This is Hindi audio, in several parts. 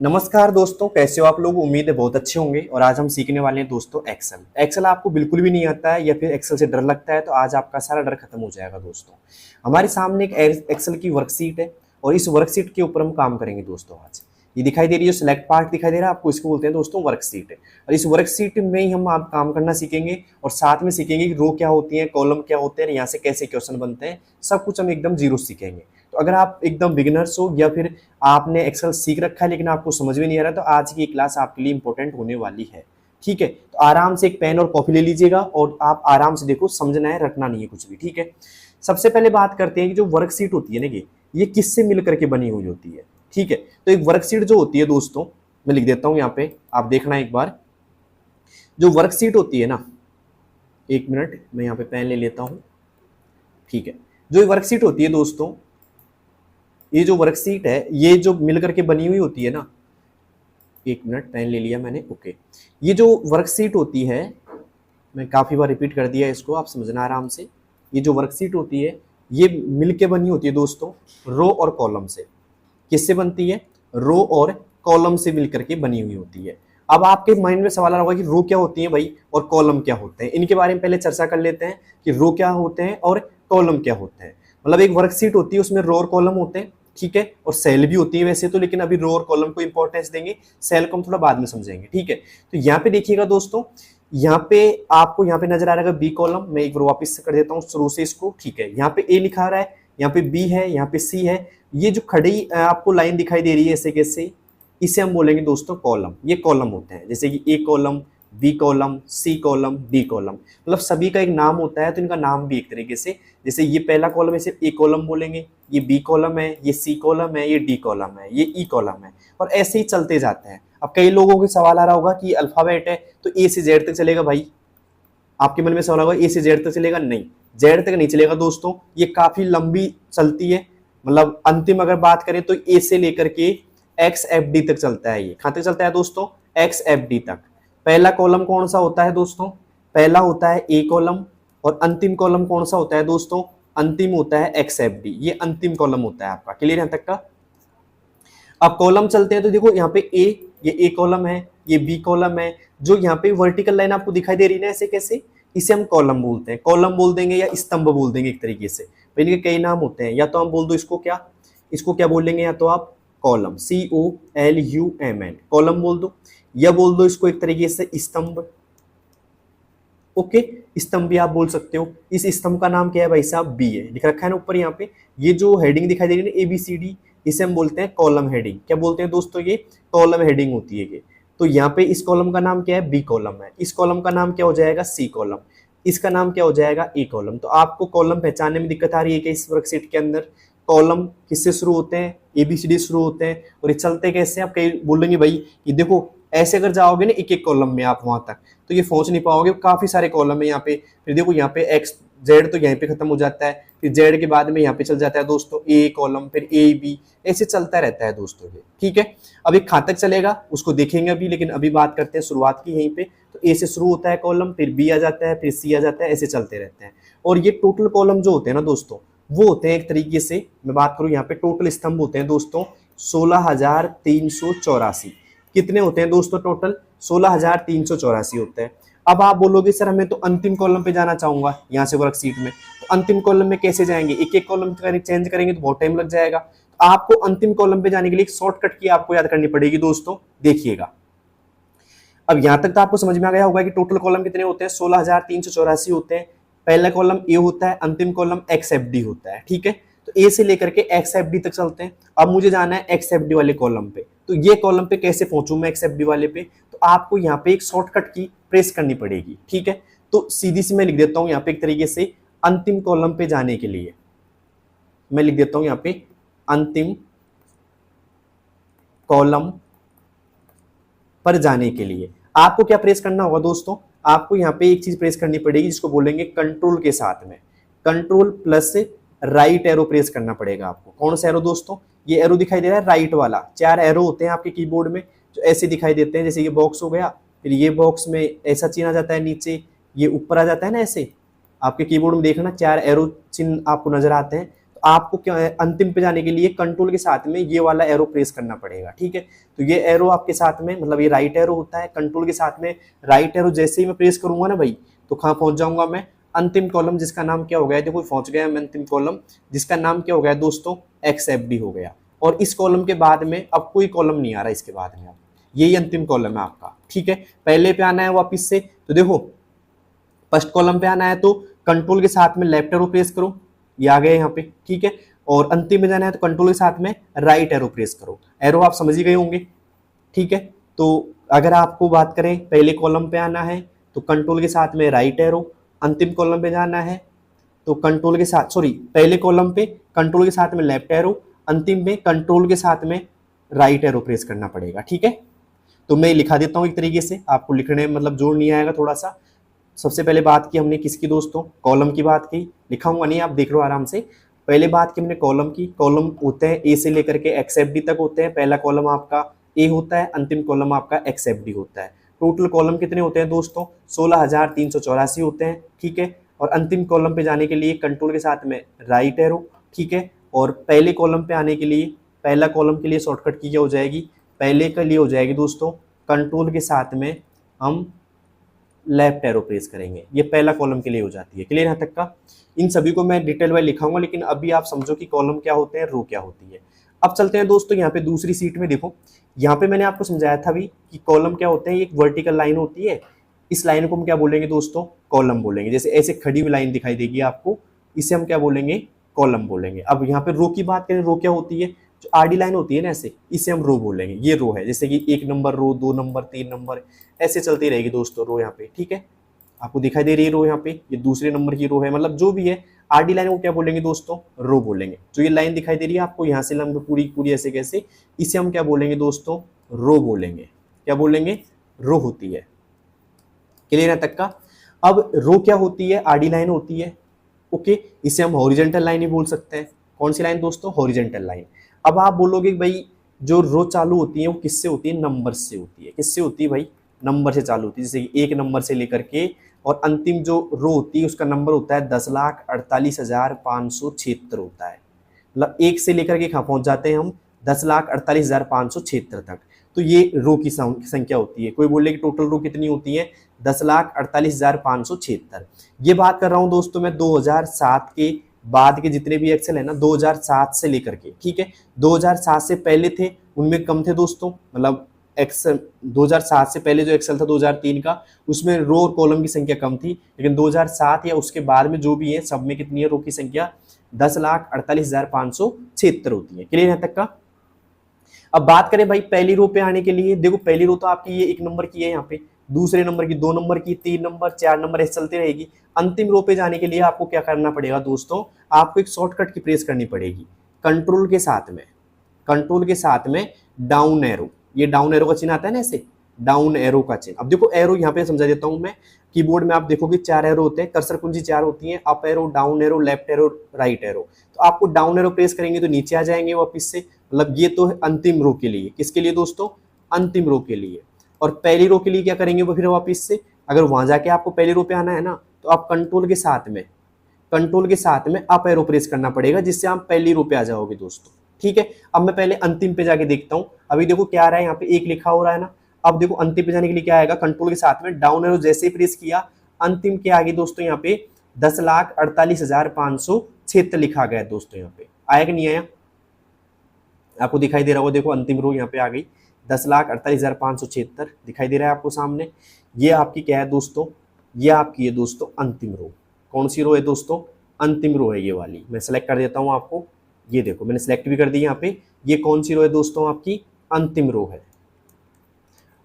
नमस्कार दोस्तों, कैसे हो आप लोग। उम्मीद है बहुत अच्छे होंगे। और आज हम सीखने वाले हैं दोस्तों एक्सेल आपको बिल्कुल भी नहीं आता है या फिर एक्सेल से डर लगता है तो आज आपका सारा डर खत्म हो जाएगा दोस्तों। हमारे सामने एक एक्सेल की वर्कशीट है और इस वर्कशीट के ऊपर हम काम करेंगे दोस्तों। आज ये दिखाई दे रही है, सिलेक्ट पार्ट दिखाई दे रहा है आपको, इसको बोलते हैं दोस्तों वर्कशीट। और इस वर्कशीट में ही हम आप काम करना सीखेंगे और साथ में सीखेंगे कि रो क्या होती है, कॉलम क्या होते हैं, यहाँ से कैसे क्वेश्चन बनते हैं, सब कुछ हम एकदम जीरो सीखेंगे। तो अगर आप एकदम बिगिनर्स हो या फिर आपने एक्सेल सीख रखा है लेकिन आपको समझ में नहीं आ रहा तो आज की क्लास आपके लिए इंपॉर्टेंट होने वाली है। ठीक है, तो आराम से एक पेन और कॉपी ले लीजिएगा और आप आराम से देखो, समझना है, रटना नहीं है कुछ भी। ठीक है, सबसे पहले बात करते हैं कि जो वर्कशीट होती है ना कि ये किससे मिल करके बनी हुई होती है। ठीक है, तो एक वर्कशीट जो होती है दोस्तों, मैं लिख देता हूं यहाँ पे, आप देखना एक बार। जो वर्कशीट होती है ना, एक मिनट मैं यहाँ पे पेन ले लेता हूं। ठीक है, जो वर्कशीट होती है दोस्तों, ये जो वर्कशीट है ये जो मिल करके बनी हुई होती है ना, एक मिनट पेन ले लिया मैंने। ओके, ये जो वर्कशीट होती है, मैं काफी बार रिपीट कर दिया इसको, आप समझना आराम से। ये जो वर्कशीट होती है ये मिलके बनी होती है दोस्तों रो और कॉलम से। किससे बनती है? रो और कॉलम से मिलकर के बनी हुई होती है। अब आपके माइंड में सवाल आ रहा होगा कि रो क्या होती है भाई और कॉलम क्या होते हैं। इनके बारे में पहले चर्चा कर लेते हैं कि रो क्या होते हैं और कॉलम क्या होते हैं। मतलब एक वर्कशीट होती है, उसमें रो और कॉलम होते हैं। ठीक है, और सेल भी होती है वैसे तो, लेकिन अभी रो और कॉलम को इंपॉर्टेंस देंगे, सेल को हम थोड़ा बाद में समझेंगे। ठीक है, तो यहाँ पे देखिएगा दोस्तों, यहाँ पे आपको यहाँ पे नजर आ रहा है बी कॉलम। मैं एक बार वापस से कर देता हूँ शुरू से इसको। ठीक है, यहाँ पे ए लिखा रहा है, यहाँ पे बी है, यहाँ पे सी है। ये जो खड़ी आपको लाइन दिखाई दे रही है ऐसे कैसे, इसे हम बोलेंगे दोस्तों कॉलम। ये कॉलम होते हैं, जैसे कि A column, B column, C column, D column. मतलब सभी का एक नाम होता है तो इनका नाम भी एक तरीके से, जैसे ये पहला कॉलम है इसे ए कॉलम बोलेंगे, ये बी कॉलम है, ये सी कॉलम है, ये डी कॉलम है, ये ई कॉलम है, और ऐसे ही चलते जाते हैं। अब कई लोगों को सवाल आ रहा होगा कि अल्फाबेट है तो ए से जेड तक चलेगा भाई। आपके मन में सवाल होगा ए से जेड तक चलेगा, नहीं, जेड तक नहीं चलेगा दोस्तों, ये काफी लंबी चलती है। मतलब अंतिम अगर बात करें तो ए से लेकर के एक्स एफ डी तक चलता है। ये कहां तक चलता है दोस्तों? एक्स एफ डी तक। पहला कॉलम कौन सा होता है दोस्तों? पहला होता है ए कॉलम, और अंतिम कॉलम कौन सा होता है दोस्तों? अंतिम होता है एक्स एफ डी। ये अंतिम कॉलम होता है आपका। क्लियर यहां तक का? अब कॉलम चलते हैं तो देखो यहाँ पे ये ए कॉलम है, ये बी कॉलम है। जो यहाँ पे वर्टिकल लाइन आपको दिखाई दे रही है ना ऐसे कैसे, इसे हम कॉलम बोलते हैं। कॉलम बोल देंगे या स्तंभ बोल देंगे एक तरीके से। पहले के कई नाम होते हैं, या तो हम बोल दो इसको क्या बोल लेंगे, या तो आप कॉलम, COLUMN कॉलम बोल दो, या बोल दो इसको एक तरीके से स्तंभ। ओके, स्तंभ भी आप बोल सकते हो। इस स्तंभ का नाम क्या है भाई साहब? बी है, लिख रखा है ना ऊपर यहाँ पे। ये जो हेडिंग दिखाई दे रही है ना ABCD, इसे हम बोलते हैं कॉलम हेडिंग। क्या बोलते हैं दोस्तों? ये कॉलम हेडिंग होती है ये। तो यहाँ पे इस कॉलम का नाम क्या है? बी कॉलम है। इस कॉलम का नाम क्या हो जाएगा? C column. इसका नाम क्या हो जाएगा? A column. तो आपको कॉलम पहचानने में दिक्कत आ रही है कि इस वर्कशीट के अंदर कॉलम किससे शुरू होते हैं? ABCD शुरू होते हैं। और ये चलते कैसे? आप कहीं बोलेंगे भाई कि देखो ऐसे अगर जाओगे ना एक एक कॉलम में आप वहां तक तो ये पहुंच नहीं पाओगे, काफी सारे कॉलम है यहाँ पे। फिर देखो यहाँ पे एक्स जेड तो यहीं पे खत्म हो जाता है, फिर जेड के बाद में यहाँ पे चल जाता है दोस्तों ए कॉलम, फिर ए बी, ऐसे चलता रहता है दोस्तों ये। ठीक है, अब एक कहाँ तक चलेगा उसको देखेंगे अभी, लेकिन अभी बात करते हैं शुरुआत की यहीं पे। तो ए से शुरू होता है कॉलम, फिर बी आ जाता है, फिर सी आ जाता है, ऐसे चलते रहते हैं। और ये टोटल कॉलम जो होते हैं ना दोस्तों, वो होते हैं एक तरीके से, मैं बात करूं यहाँ पे टोटल स्तंभ होते हैं दोस्तों 16,384। कितने होते हैं दोस्तों टोटल? 16,384 होते हैं। अब आप बोलोगे सर हमें तो अंतिम कॉलम पे जाना चाहूंगा यहाँ से वर्कशीट में, तो अंतिम कॉलम में कैसे जाएंगे? एक एक कॉलम चेंज करेंगे तो बहुत टाइम लग जाएगा। तो आपको अंतिम कॉलम पे जाने के लिए एक शॉर्टकट की आपको याद करनी पड़ेगी दोस्तों। देखिएगा, अब यहां तक तो आपको समझ में आ गया होगा कि टोटल कॉलम कितने होते हैं? 16,384 होते हैं। पहला कॉलम ए होता है, अंतिम कॉलम एक्स एफ डी होता है। ठीक है, तो ए से लेकर के एक्स एफ डी तक चलते हैं। अब मुझे जाना है एक्स एफ डी वाले कॉलम पे, तो ये कॉलम पे कैसे पहुंचूं मैं एक्स एफ डी वाले पे? तो आपको यहाँ पे एक शॉर्टकट की प्रेस करनी पड़ेगी। ठीक है, तो सीधी सी मैं लिख देता हूं यहाँ पे एक तरीके से, अंतिम कॉलम पे जाने के लिए मैं लिख देता हूं यहाँ पे अंतिम कॉलम पर जाने के लिए आपको क्या प्रेस करना होगा दोस्तों? आपको यहाँ पे एक चीज प्रेस करनी पड़ेगी जिसको बोलेंगे कंट्रोल के साथ में, control plus right arrow press करना पड़ेगा आपको। कौन सा एरो दोस्तों? ये एरो दिखाई दे रहा है राइट वाला। 4 एरो होते हैं आपके कीबोर्ड में जो ऐसे दिखाई देते हैं, जैसे ये बॉक्स हो गया, फिर ये बॉक्स में ऐसा चिन्ह आ जाता है नीचे, ये ऊपर आ जाता है ना ऐसे। आपके कीबोर्ड में देखना 4 एरो चिन्ह आपको नजर आते हैं। तो तो आपको क्या है, अंतिम पे जाने के लिए कंट्रोल के साथ में ये वाला एरो प्रेस करना पड़ेगा। ठीक है, तो ये एरो आपके साथ में, मतलब ये राइट एरो होता है, कंट्रोल के साथ में राइट एरो जैसे ही मैं प्रेस करूंगा ना भाई, तो कहाँ पहुंच जाऊंगा मैं, अंतिम कॉलम जिसका नाम क्या हो गया, देखो पहुंच गया मैं अंतिम कॉलम जिसका नाम क्या हो गया दोस्तों, XFD हो गया। और इस कॉलम के बाद में अब कोई कॉलम नहीं आ रहा इसके बाद में, अब यही अंतिम कॉलम है आपका। ठीक है, पहले पे आना है वापिस से, तो देखो फर्स्ट कॉलम पे आना है तो कंट्रोल के साथ में लेफ्ट एरो प्रेस करो, ये आ गए यहाँ पे। ठीक है, और अंतिम में जाना है तो कंट्रोल के साथ में राइट एरो प्रेस करो। एरो आप समझ ही गए होंगे। ठीक है, तो अगर आपको बात करें पहले कॉलम पे आना है तो कंट्रोल के साथ में राइट एरो, अंतिम कॉलम पे जाना है तो कंट्रोल के साथ, सॉरी पहले कॉलम पे कंट्रोल के साथ में लेफ्ट एरो, अंतिम में कंट्रोल के साथ में राइट एरो प्रेस करना पड़ेगा। ठीक है, तो मैं लिखा देता हूं एक तरीके से, आपको लिखने में मतलब जोड़ नहीं आएगा थोड़ा सा। सबसे पहले बात की हमने किसकी दोस्तों, कॉलम की बात की, लिखाऊंगा नहीं आप देख लो आराम से। पहले बात की हमने कॉलम की, कॉलम होते हैं ए से लेकर के XFD तक होते हैं। पहला कॉलम आपका ए होता है, अंतिम कॉलम आपका XFD होता है। टोटल कॉलम कितने होते हैं दोस्तों, 16,384 होते हैं। ठीक है, और अंतिम कॉलम पे जाने के लिए कंट्रोल के साथ में राइट एरो। ठीक है, और पहले कॉलम पे आने के लिए, पहला कॉलम के लिए शॉर्टकट की क्या हो जाएगी, पहले के लिए हो जाएगी दोस्तों कंट्रोल के साथ में हम लेफ्ट एरो प्रेस करेंगे, ये पहला कॉलम के लिए हो जाती है। क्लियर यहाँ तक का, इन सभी को मैं डिटेल वाइज लिखाऊंगा, लेकिन अभी आप समझो कि कॉलम क्या होते हैं, रो क्या होती है। अब चलते हैं दोस्तों यहाँ पे दूसरी सीट में। देखो यहाँ पे मैंने आपको समझाया था भी कि कॉलम क्या होते हैं, एक वर्टिकल लाइन होती है, इस लाइन को हम क्या बोलेंगे दोस्तों, कॉलम बोलेंगे। जैसे ऐसे खड़ी हुई लाइन दिखाई देगी आपको, इसे हम क्या बोलेंगे, कॉलम बोलेंगे। अब यहाँ पे रो की बात करें, रो क्या होती है, जो आडी लाइन होती है ना ऐसे, इसे हम रो बोलेंगे। ये रो है, जैसे कि 1 नंबर रो, 2 नंबर, 3 नंबर, ऐसे चलती रहेगी दोस्तों रो यहाँ पे। ठीक है, आपको दिखाई दे रही है रो यहाँ पे, ये दूसरे नंबर की रो है, मतलब जो भी है आडी लाइन को क्या बोलेंगे दोस्तों, रो बोलेंगे। जो ये लाइन दिखाई दे रही है आपको यहाँ से लंब पूरी पूरी ऐसे कैसे, इसे हम क्या बोलेंगे दोस्तों, रो बोलेंगे। क्या बोलेंगे, रो होती है। क्लियर है तक का। अब रो क्या होती है, आडी लाइन होती है। ओके, इसे हम हॉरिजेंटल लाइन ही बोल सकते हैं। कौन सी लाइन दोस्तों, हॉरिजेंटल लाइन। अब आप बोलोगे भाई जो रो चालू होती है वो किससे होती है, नंबर से होती है। किससे होती है भाई, नंबर से चालू होती है। जैसे कि 1 नंबर से लेकर के और अंतिम जो रो होती है उसका नंबर होता है 10,48,576 होता है। मतलब 1 से लेकर के कहाँ पहुंच जाते हैं हम, 10,48,576 तक। तो ये रो की संख्या होती है। कोई बोले कि टोटल रो कितनी होती है, 10,48,576। ये बात कर रहा हूं दोस्तों मैं 2007 के बाद के जितने भी एक्सेल है ना, 2007 से लेकर के। ठीक है, 2007 से पहले थे उनमें कम थे दोस्तों, मतलब एक्सेल 2007 से पहले जो एक्सेल था 2003 का, उसमें रो और कॉलम की संख्या कम थी। लेकिन 2007 या उसके बाद में जो भी है सब में कितनी है, रो की संख्या 10,48,576 होती है। क्लियर है तक का। अब बात करें भाई पहली रो पे आने के लिए, देखो पहली रो तो आपकी ये 1 नंबर की है, यहाँ पे दूसरे नंबर की 2 नंबर की, 3 नंबर, 4 नंबर ऐसे चलती रहेगी। अंतिम रो पे जाने के लिए आपको क्या करना पड़ेगा दोस्तों, आपको एक शॉर्टकट की प्रेस करनी पड़ेगी कंट्रोल के साथ में, कंट्रोल के साथ में डाउन एरो। ये डाउन एरो का चिन्ह आता है ना ऐसे, डाउन एरो का चिन्ह। अब देखो एरो यहाँ पे समझा देता हूं मैं, कीबोर्ड में आप देखोगे 4 एरो होते हैं, कर्सर कुंजी 4 होती हैं, up arrow, down arrow, left arrow, right arrow. तो आपको डाउन एरो प्रेस करेंगे तो नीचे आ जाएंगे वापिस से। मतलब ये तो है अंतिम रो के लिए, किसके लिए दोस्तों, अंतिम रो के लिए। और पहली रो के लिए क्या करेंगे वो फिर वापिस से, अगर वहां जाके आपको पहली रो पे आना है ना, तो आप कंट्रोल के साथ में, कंट्रोल के साथ में अप एरो प्रेस करना पड़ेगा, जिससे आप पहली रो पे आ जाओगे दोस्तों। ठीक है, अब मैं पहले अंतिम पे जाके देखता हूं। अभी देखो क्या आ रहा है, यहाँ पे 1 लिखा हो रहा है ना। अब देखो अंतिम पे जाने के लिए क्या आएगा, कंट्रोल के साथ में डाउन एरो जैसे ही प्रेस किया, अंतिम क्या आ गई दोस्तों, यहाँ पे 10,48,576 लिखा गया दोस्तों। यहाँ पे आया कि नहीं आया, आपको दिखाई दे रहा होगा। देखो अंतिम रो यहाँ पे आ गई 10,48,576 दिखाई दे रहा है आपको सामने। ये आपकी क्या है दोस्तों, ये आपकी है दोस्तों अंतिम रो। कौन सी रो है दोस्तों, अंतिम रो है ये वाली। मैं सेलेक्ट कर देता हूँ आपको, ये देखो मैंने सेलेक्ट भी कर दी यहाँ पे। ये कौन सी रो है दोस्तों, आपकी अंतिम रो है।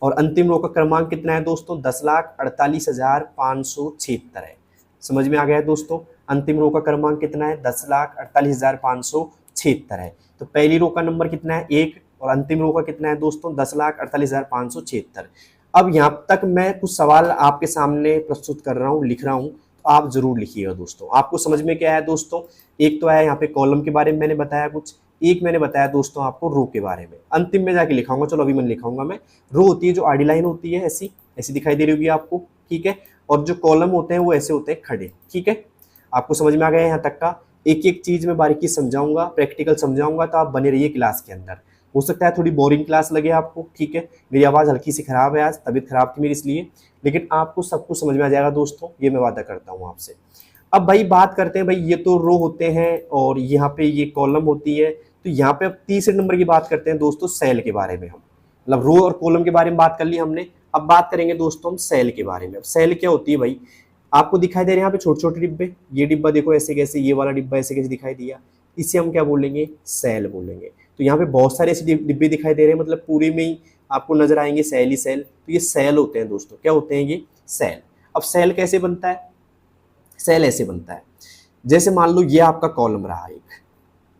और अंतिम रो का क्रमांक कितना है दोस्तों, 10,48,576 है। समझ में आ गया है दोस्तों, अंतिम रो का क्रमांक कितना है, 10,48,576 है। तो पहली रो का नंबर कितना है, 1, और अंतिम रो का कितना है दोस्तों, 10,48,576। अब यहाँ तक मैं कुछ सवाल आपके सामने प्रस्तुत कर रहा हूँ, लिख रहा हूँ, तो आप जरूर लिखिएगा दोस्तों। आपको समझ में क्या है दोस्तों, एक तो है यहाँ पे कॉलम के बारे में मैंने बताया कुछ, एक मैंने बताया दोस्तों आपको रो के बारे में। अंतिम में जाके लिखाऊंगा, चलो अभी मैं लिखाऊंगा। मैं रो होती है जो आडी लाइन होती है, ऐसी ऐसी दिखाई दे रही होगी आपको। ठीक है, और जो कॉलम होते हैं वो ऐसे होते हैं खड़े। ठीक है, आपको समझ में आ गया यहाँ तक का। एक एक चीज में बारीकी समझाऊंगा, प्रैक्टिकल समझाऊंगा, तो आप बने रहिए क्लास के अंदर। हो सकता है थोड़ी बोरिंग क्लास लगे आपको, ठीक है, मेरी आवाज़ हल्की सी खराब है, आज तबीयत खराब थी मेरी इसलिए, लेकिन आपको सब कुछ समझ में आ जाएगा दोस्तों, ये मैं वादा करता हूँ आपसे। अब भाई बात करते हैं, भाई ये तो रो होते हैं और यहाँ पे ये कॉलम होती है, तो यहाँ पे अब तीसरे नंबर की बात करते हैं दोस्तों, सेल के बारे में। हम मतलब रो और कॉलम के बारे में बात कर ली हमने, अब बात करेंगे दोस्तों हम सेल के बारे में। अब सेल क्या होती है भाई, आपको दिखाई दे रहे हैं यहाँ पे छोटे छोटे डिब्बे, ये डिब्बा देखो ऐसे कैसे, ये वाला डिब्बा ऐसे कैसे दिखाई दिया, इसे हम क्या बोलेंगे, सेल बोलेंगे। तो यहाँ पे बहुत सारे ऐसे डिब्बे दिखाई दे रहे हैं, मतलब पूरे में ही आपको नजर आएंगे सेल ही सेल, तो ये सेल होते हैं दोस्तों। क्या होते हैं ये, सेल। अब सेल कैसे बनता है, सेल ऐसे बनता है, जैसे मान लो ये आपका कॉलम रहा एक,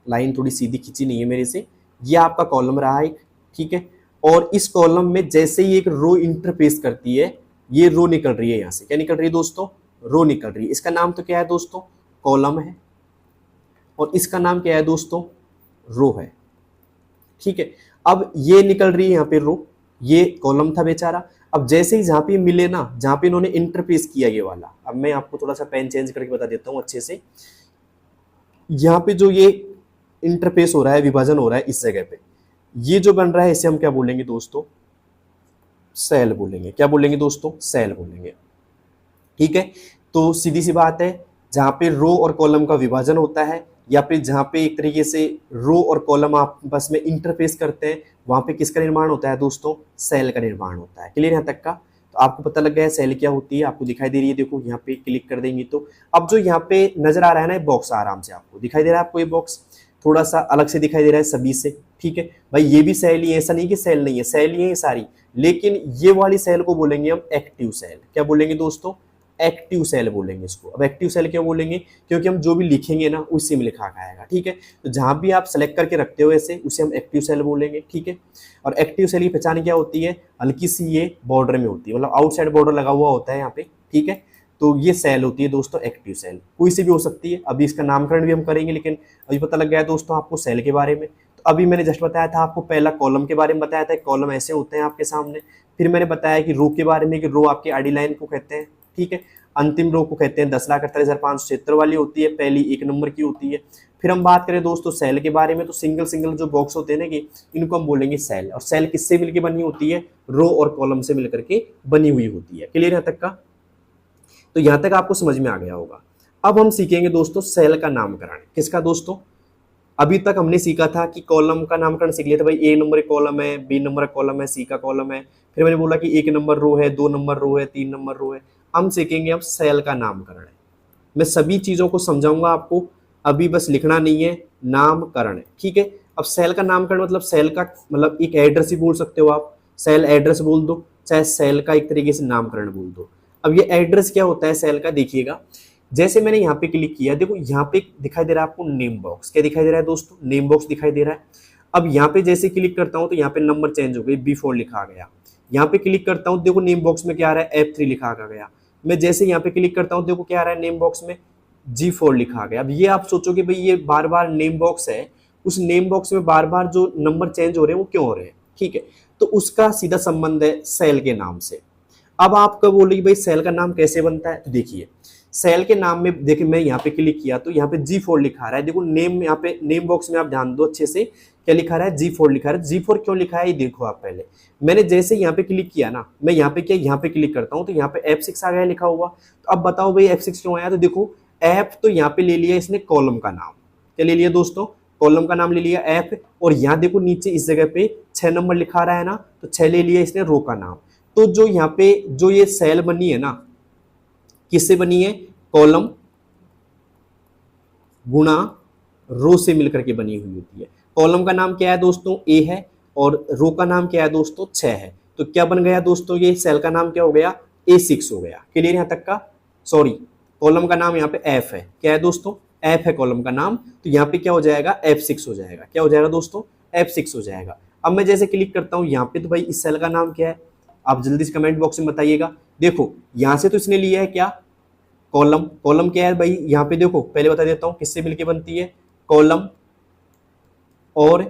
लाइन थोड़ी सीधी खींची नहीं है मेरे से, ये आपका कॉलम रहा एक, ठीक है, और इस कॉलम में जैसे ही एक रो इंटरफेस करती है, ये रो निकल रही है यहाँ से, क्या निकल रही है दोस्तों, रो निकल रही है। इसका नाम तो क्या है दोस्तों, कॉलम है, और इसका नाम क्या है दोस्तों, रो है, ठीक है। अब ये निकल रही है यहाँ पे रो, ये कॉलम था बेचारा। अब जैसे ही जहां पे मिले ना, जहां पे इन्होंने इंटरफेस किया ये वाला, अब मैं आपको थोड़ा सा पेन चेंज करके बता देता हूँ अच्छे से। यहाँ पे जो ये इंटरफेस हो रहा है, विभाजन हो रहा है इस जगह पे, ये जो बन रहा है इसे हम क्या बोलेंगे दोस्तों, सेल बोलेंगे। क्या बोलेंगे दोस्तों, सेल बोलेंगे, ठीक है। तो सीधी सी बात है, जहां पे रो और कॉलम का विभाजन होता है, या फिर जहां पे एक तरीके से रो और कॉलम आपस में इंटरफेस करते हैं, वहां पे किसका निर्माण होता है दोस्तों, सेल का निर्माण होता है। क्लियर यहाँ तक का, तो आपको पता लग गया है सेल क्या होती है, आपको दिखाई दे रही है, देखो यहाँ पे क्लिक कर देंगे तो अब जो यहाँ पे नजर आ रहा है ना, बॉक्स आराम से आपको दिखाई दे रहा है, आपको ये बॉक्स थोड़ा सा अलग से दिखाई दे रहा है सभी से, ठीक है भाई, ये भी सेल ही है, ऐसा नहीं कि सेल नहीं है, सेल ही है ये सारी, लेकिन ये वाली सेल को बोलेंगे हम एक्टिव सेल। क्या बोलेंगे दोस्तों, एक्टिव सेल बोलेंगे इसको। अब एक्टिव सेल क्यों बोलेंगे, क्योंकि हम जो भी लिखेंगे ना उसी में लिखा आएगा, ठीक है। तो जहां भी आप सेलेक्ट करके रखते हो ऐसे, उसे हम एक्टिव सेल बोलेंगे, ठीक है। और एक्टिव सेल की पहचान क्या होती है, हल्की सी ये बॉर्डर में होती है, मतलब आउटसाइड बॉर्डर लगा हुआ होता है यहाँ पे, ठीक है। तो ये सेल होती है दोस्तों एक्टिव सेल, कोई सी भी हो सकती है, अभी इसका नामकरण भी हम करेंगे, लेकिन अभी पता लग गया है दोस्तों आपको सेल के बारे में। तो अभी मैंने जस्ट बताया था आपको, पहला कॉलम के बारे में बताया था, कॉलम ऐसे होते हैं आपके सामने, फिर मैंने बताया कि रो के बारे में, कि रो आपके आडी लाइन को कहते हैं, ठीक है। अंतिम रो को कहते हैं 10,48,576 वाली होती है, पहली 1 नंबर की होती है। फिर हम बात करें दोस्तों सेल के बारे में, तो सिंगल सिंगल जो बॉक्स होते हैं ना, कि इनको हम बोलेंगे सेल। और सेल किससे मिलकर बनी होती है, रो और कॉलम से मिलकर के बनी हुई होती है। क्लियर यहाँ तक का, तो यहां तक आपको समझ में आ गया होगा। अब हम सीखेंगे दोस्तों सेल का नामकरण। किसका दोस्तों, अभी तक हमने सीखा था कि कॉलम का नामकरण सीख लिया था भाई, ए नंबर कॉलम है, बी नंबर कॉलम है, सी का कॉलम है। फिर मैंने बोला कि 1 नंबर रो है, 2 नंबर रो है, 3 नंबर रो है। हम सीखेंगे अब सेल का नामकरण। मैं सभी चीजों को समझाऊंगा आपको, अभी बस लिखना नहीं है, नामकरण, ठीक है। अब सेल का नामकरण मतलब सेल का मतलब एक एड्रेस ही बोल सकते हो आप, सेल एड्रेस बोल दो, चाहे सेल का एक तरीके से नामकरण बोल दो। अब ये एड्रेस क्या होता है सेल का, देखिएगा। जैसे मैंने यहाँ पे क्लिक किया, देखो यहाँ पे दिखाई दे रहा है आपको नेम बॉक्स। क्या दिखाई दे रहा है दोस्तों, नेम बॉक्स दिखाई दे रहा है। अब यहाँ पे जैसे क्लिक करता हूँ तो यहाँ पे नंबर चेंज हो गई, B4 लिखा आ गया। यहाँ पे क्लिक करता हूँ, देखो नेम बॉक्स में क्या आ रहा है, F3 लिखा आ गया। मैं जैसे यहाँ पे क्लिक करता हूँ, देखो क्या आ रहा है, नेम बॉक्स में G4 लिखा आ गया। अब ये आप सोचोगे भाई ये बार बार नेम बॉक्स है, उस नेम बॉक्स में बार बार जो नंबर चेंज हो रहे हैं वो क्यों हो रहे हैं, ठीक है। तो उसका सीधा संबंध है सेल के नाम से। अब आप कब बोलेंगे भाई सेल का नाम कैसे बनता है, तो देखिए सेल के नाम में, देखिए मैं यहाँ पे क्लिक किया तो यहाँ पे G4 लिखा रहा है। देखो नेम, यहाँ पे नेम बॉक्स में आप ध्यान दो अच्छे से, क्या लिखा रहा है, G4 लिखा रहा है। G4 क्यों लिखा है ये देखो आप पहले। मैंने जैसे यहाँ पे क्लिक किया ना, मैं यहाँ पे क्या, यहाँ पे क्लिक करता हूँ तो यहाँ पे F6 आ गया लिखा हुआ। तो अब बताओ भाई F6 क्यों आया, तो देखो F तो यहाँ पे ले लिया इसने कॉलम का नाम, क्या ले लिया दोस्तों, कॉलम का नाम ले लिया F। और यहाँ देखो नीचे इस जगह पे 6 नंबर लिखा रहा है ना, तो 6 ले लिया इसने रो का नाम। तो जो यहाँ पे जो ये सेल बनी है ना, किससे बनी है, कॉलम गुणा रो से मिलकर के बनी हुई होती है। कॉलम का नाम क्या है दोस्तों, A है, और रो का नाम क्या है दोस्तों, 6 है। तो क्या बन गया दोस्तों, ये सेल का नाम क्या हो गया, A6 हो गया। क्लियर यहाँ तक का, सॉरी कॉलम का नाम यहाँ पे F है, क्या है दोस्तों, F है कॉलम का नाम। तो यहाँ पे क्या हो जाएगा, F6 हो जाएगा। क्या हो जाएगा दोस्तों, F6 हो जाएगा। अब मैं जैसे क्लिक करता हूँ यहाँ पे, तो भाई इस सेल का नाम क्या है, आप जल्दी से कमेंट बॉक्स में बताइएगा। देखो यहाँ से तो इसने लिया है क्या, कॉलम। कॉलम क्या है भाई, यहाँ पे देखो पहले बता देता हूँ किससे मिलके बनती है, कॉलम और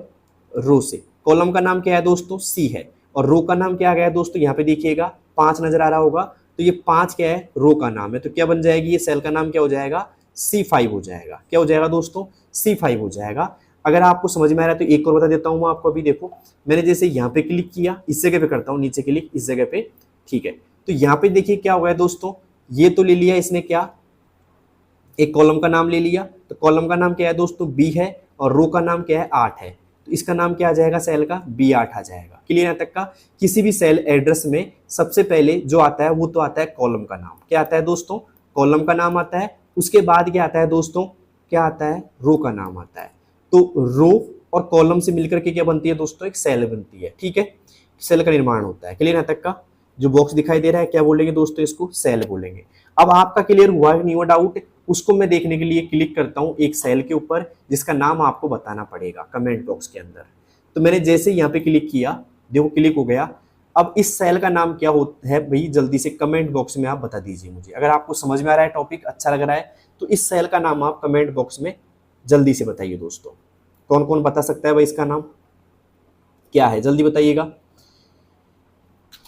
रो से। कॉलम का नाम क्या है दोस्तों, C है, और रो का नाम क्या आ गया दोस्तों, यहाँ पे देखिएगा 5 नजर आ रहा होगा, तो ये 5 क्या है, रो का नाम है। तो क्या बन जाएगी, ये सेल का नाम क्या हो जाएगा, C5 हो जाएगा। क्या हो जाएगा दोस्तों? C5 हो जाएगा। अगर आपको समझ में आ रहा है तो एक और बता देता हूँ मैं आपको। अभी देखो, मैंने जैसे यहाँ पे क्लिक किया, इस जगह पे करता हूँ, नीचे क्लिक इस जगह पे, ठीक है। तो यहाँ पे देखिए क्या हुआ है दोस्तों, ये तो ले लिया इसने क्या, एक कॉलम का नाम ले लिया। तो कॉलम का नाम क्या है दोस्तों? बी है, और रो का नाम क्या है? 8 है। तो इसका नाम क्या आ जाएगा सेल का? B8 आ जाएगा। क्लियर यहाँ तक का? किसी भी सेल एड्रेस में सबसे पहले जो आता है वो तो आता है कॉलम का नाम। क्या आता है दोस्तों? कॉलम का नाम आता है। उसके बाद क्या आता है दोस्तों? क्या आता है? रो का नाम आता है। तो रो और कॉलम से मिलकर के क्या बनती है दोस्तों? एक सेल बनती है, ठीक है। सेल का निर्माण होता है। क्लियर यहाँ तक का? जो बॉक्स दिखाई दे रहा है क्या बोलेंगे दोस्तों? इसको सेल बोलेंगे। अब आपका क्लियर हुआ है नहीं हुआ डाउट? उसको मैं देखने के लिए क्लिक करता हूं एक सेल के ऊपर जिसका नाम आपको बताना पड़ेगा कमेंट बॉक्स के अंदर। तो मैंने जैसे यहाँ पे क्लिक किया, देखो क्लिक हो गया। अब इस सेल का नाम क्या होता है भाई, जल्दी से कमेंट बॉक्स में आप बता दीजिए मुझे। अगर आपको समझ में आ रहा है, टॉपिक अच्छा लग रहा है, तो इस सेल का नाम आप कमेंट बॉक्स में जल्दी से बताइए दोस्तों। कौन कौन बता सकता है भाई इसका नाम क्या है? जल्दी बताइएगा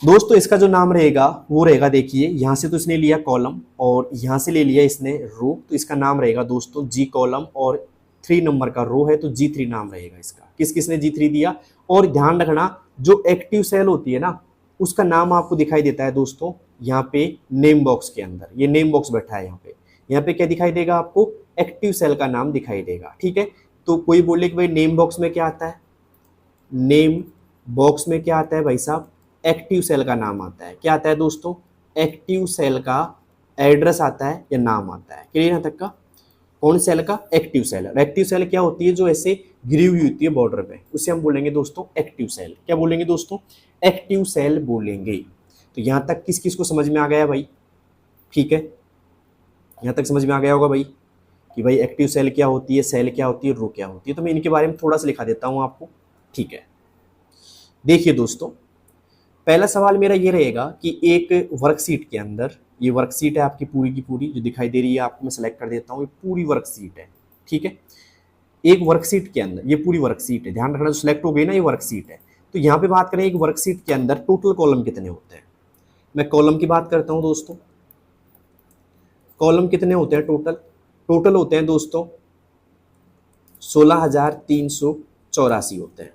दोस्तों। इसका जो नाम रहेगा वो रहेगा, देखिए यहां से तो इसने लिया कॉलम और यहां से ले लिया इसने रो, तो इसका नाम रहेगा दोस्तों G कॉलम, और 3 नंबर का रो है तो G3 नाम रहेगा इसका। किस किसने G3 दिया? और ध्यान रखना, जो एक्टिव सेल होती है ना, उसका नाम आपको दिखाई देता है दोस्तों यहाँ पे नेम बॉक्स के अंदर। ये नेम बॉक्स बैठा है यहाँ पे क्या दिखाई देगा आपको? एक्टिव सेल का नाम दिखाई देगा, ठीक है। तो कोई बोले कि भाई नेम बॉक्स में क्या आता है? नेम बॉक्स में क्या आता है भाई साहब? एक्टिव सेल का नाम आता है। क्या आता है दोस्तों? एक्टिव सेल का एड्रेस आता है या नाम आता है। क्लियर यहाँ तक का? कौन सेल का? Active cell. और एक्टिव सेल क्या होती है? जो ऐसे गिरी हुई होती है बॉर्डर पे, उसे हम बोलेंगे दोस्तों एक्टिव सेल। क्या बोलेंगे दोस्तों? एक्टिव सेल बोलेंगे। तो यहाँ तक किस किस को समझ में आ गया भाई? ठीक है, यहाँ तक समझ में आ गया होगा भाई कि भाई एक्टिव सेल क्या होती है, सेल क्या होती है, रो क्या होती है। तो मैं इनके बारे में थोड़ा सा लिखा देता हूँ आपको, ठीक है। देखिए दोस्तों, पहला सवाल मेरा ये रहेगा कि एक वर्कशीट के अंदर, ये वर्कशीट है आपकी पूरी की पूरी जो दिखाई दे रही है आपको, मैं सेलेक्ट कर देता हूँ, ये पूरी वर्कशीट है, ठीक है। एक वर्कशीट के अंदर, ये पूरी वर्कशीट है, ध्यान रखना, जो सिलेक्ट हो गई ना ये वर्कशीट है। तो यहाँ पे बात करें एक वर्कशीट के अंदर टोटल कॉलम कितने होते हैं। मैं कॉलम की बात करता हूँ दोस्तों। कॉलम कितने होते हैं टोटल? टोटल होते हैं दोस्तों 16,384 होते हैं।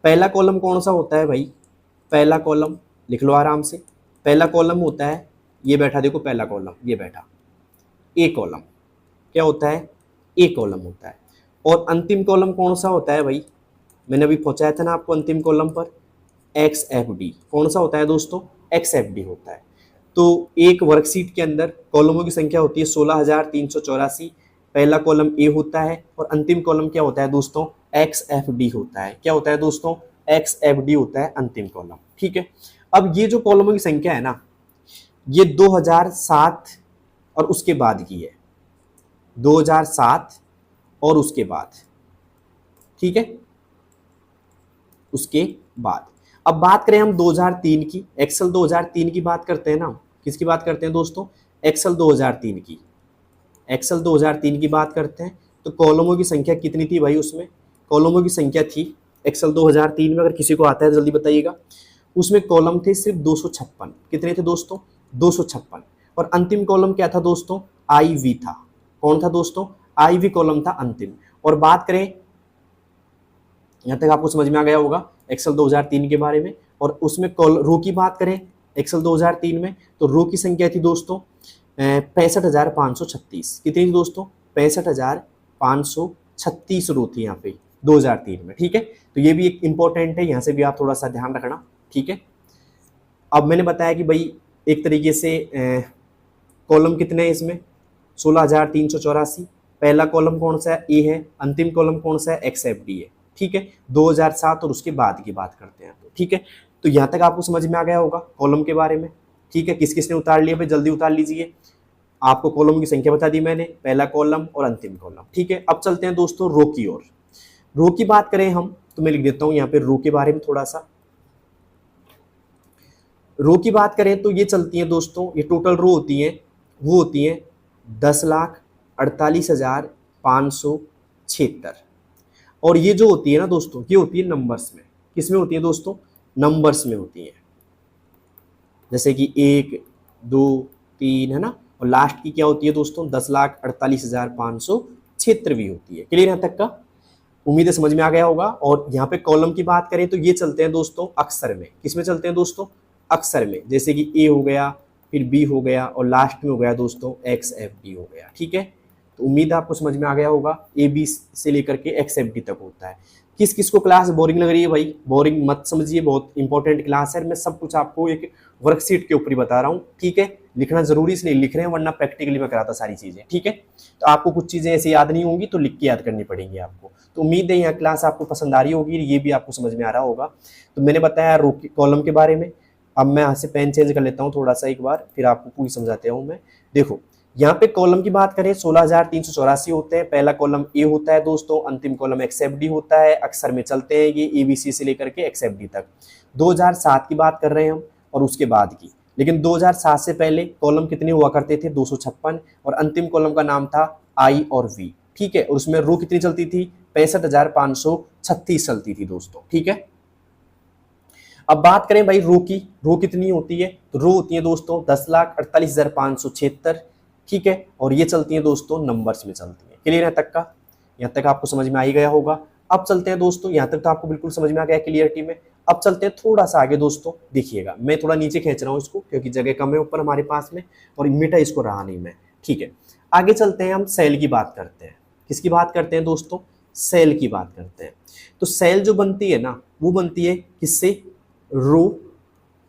पहला कॉलम कौन सा होता है भाई? पहला कॉलम लिख लो आराम से। पहला कॉलम होता है ये बैठा, देखो पहला कॉलम ये बैठा, ए कॉलम। क्या होता है? ए कॉलम होता है। और अंतिम कॉलम कौन सा होता है भाई? मैंने अभी पहुंचाया था ना आपको अंतिम कॉलम पर, XFD। कौन सा होता है दोस्तों? XFD होता है। तो एक वर्कशीट के अंदर कॉलमों की संख्या होती है 16,384। पहला कॉलम ए होता है और अंतिम कॉलम क्या होता है दोस्तों? XFD होता है। क्या होता है दोस्तों? XFD होता है अंतिम कॉलम, ठीक है। अब ये जो कॉलमों की संख्या है ना, ये 2007 और उसके बाद की है, 2007 और उसके बाद, ठीक है, उसके बाद। अब बात करें हम 2003 की, एक्सेल 2003 की बात करते हैं ना। किसकी बात करते हैं दोस्तों? एक्सेल 2003 की। एक्सेल 2003 की बात करते हैं तो कॉलमों की संख्या कितनी थी भाई? उसमें कॉलमों की संख्या थी एक्सेल 2003 में, अगर किसी को आता है जल्दी बताइएगा। उसमें कॉलम थे सिर्फ 256। कितने थे दोस्तों? 256। और अंतिम कॉलम क्या था दोस्तों? IV था। कौन था दोस्तों? IV कॉलम था अंतिम। और बात करें, यहाँ तक आपको समझ में आ गया होगा एक्सेल 2003 के बारे में। और उसमें रो की बात करें एक्सेल 2003 में, तो रो की संख्या थी दोस्तों 65,536। कितनी थी दोस्तों? 65,536 रो थी यहाँ पे 2003 में, ठीक है। तो ये भी एक इंपॉर्टेंट है, यहाँ से भी आप थोड़ा सा ध्यान रखना, ठीक है। अब मैंने बताया कि भाई एक तरीके से कॉलम कितने हैं इसमें? 16,384। पहला कॉलम कौन सा है? ए है। अंतिम कॉलम कौन सा है? XFD है, ठीक है। 2007 और उसके बाद की बात करते हैं तो, ठीक है। तो यहाँ तक आपको समझ में आ गया होगा कॉलम के बारे में, ठीक है। किस किसने उतार लिया भाई? जल्दी उतार लीजिए। आपको कॉलम की संख्या बता दी मैंने, पहला कॉलम और अंतिम कॉलम, ठीक है। अब चलते हैं दोस्तों रो की ओर। रो की बात करें हम तो मैं लिख देता हूं यहाँ पे रो के बारे में थोड़ा सा। रो की बात करें तो ये चलती है दोस्तों, ये टोटल रो होती है, वो होती है 10,48,576। और ये जो होती है ना दोस्तों, ये होती है नंबर्स में। किस में होती है दोस्तों? नंबर्स में होती है। जैसे कि 1, 2, 3 है ना, और लास्ट की क्या होती है दोस्तों 10,48,576 भी होती है। क्लियर यहाँ तक का? उम्मीद है समझ में आ गया होगा। और यहाँ पे कॉलम की बात करें तो ये चलते हैं दोस्तों अक्षर में। किस में चलते हैं दोस्तों? अक्षर में। जैसे कि ए हो गया, फिर बी हो गया और लास्ट में हो गया दोस्तों एक्स एफ डी हो गया। ठीक है, तो उम्मीद है आपको समझ में आ गया होगा। ए बी से लेकर के एक्स एफ डी तक होता है। किस किस को क्लास बोरिंग लग रही है भाई? बोरिंग मत समझिए, बहुत इंपॉर्टेंट क्लास है। मैं सब कुछ आपको एक वर्कशीट के ऊपर ही बता रहा हूँ। ठीक है, लिखना जरूरी इसलिए लिख रहे हैं, वरना प्रैक्टिकली मैं कराता सारी चीजें। ठीक है, तो आपको कुछ चीजें ऐसे याद नहीं होंगी तो लिख के याद करनी पड़ेंगी आपको। तो उम्मीद है यहाँ क्लास आपको पसंद आ रही होगी, ये भी आपको समझ में आ रहा होगा। तो मैंने बताया रो कॉलम के बारे में। अब मैं यहाँ से पेन चेंज कर लेता हूँ थोड़ा सा एक बार, फिर आपको पूरी समझाते हूँ मैं। देखो यहाँ पे कॉलम की बात करें 16,384 होते हैं। पहला कॉलम ए होता है दोस्तों, अंतिम कॉलम एक्स एफ डी होता है। अक्षर में चलते हैं ये एबीसी से लेकर के एक्स एफ डी तक। 2007 की बात कर रहे हैं हम और उसके बाद की। लेकिन 2007 से पहले कॉलम कितने हुआ करते थे? 256। और अंतिम कॉलम का नाम था आई और वी। ठीक है, और उसमें रो कितनी चलती थी? 65,536 चलती थी दोस्तों। ठीक है, अब बात करें भाई रो की। रो कितनी होती है? तो रो होती है दोस्तों 10,48,576। ठीक है, और ये चलती है दोस्तों नंबर्स में चलती है। क्लियर है तक का? यहाँ तक आपको समझ में आ ही गया होगा। अब चलते हैं दोस्तों, यहाँ तक तो आपको बिल्कुल समझ में आ गया क्लियरिटी में। अब चलते हैं थोड़ा सा आगे दोस्तों। देखिएगा मैं थोड़ा नीचे खींच रहा हूँ इसको क्योंकि जगह कम है ऊपर हमारे पास में, और मिटा इसको रहा नहीं मैं। ठीक है, आगे चलते हैं, हम सेल की बात करते हैं। किसकी बात करते हैं दोस्तों? सेल की बात करते हैं। तो सेल जो बनती है ना, वो बनती है किससे? रो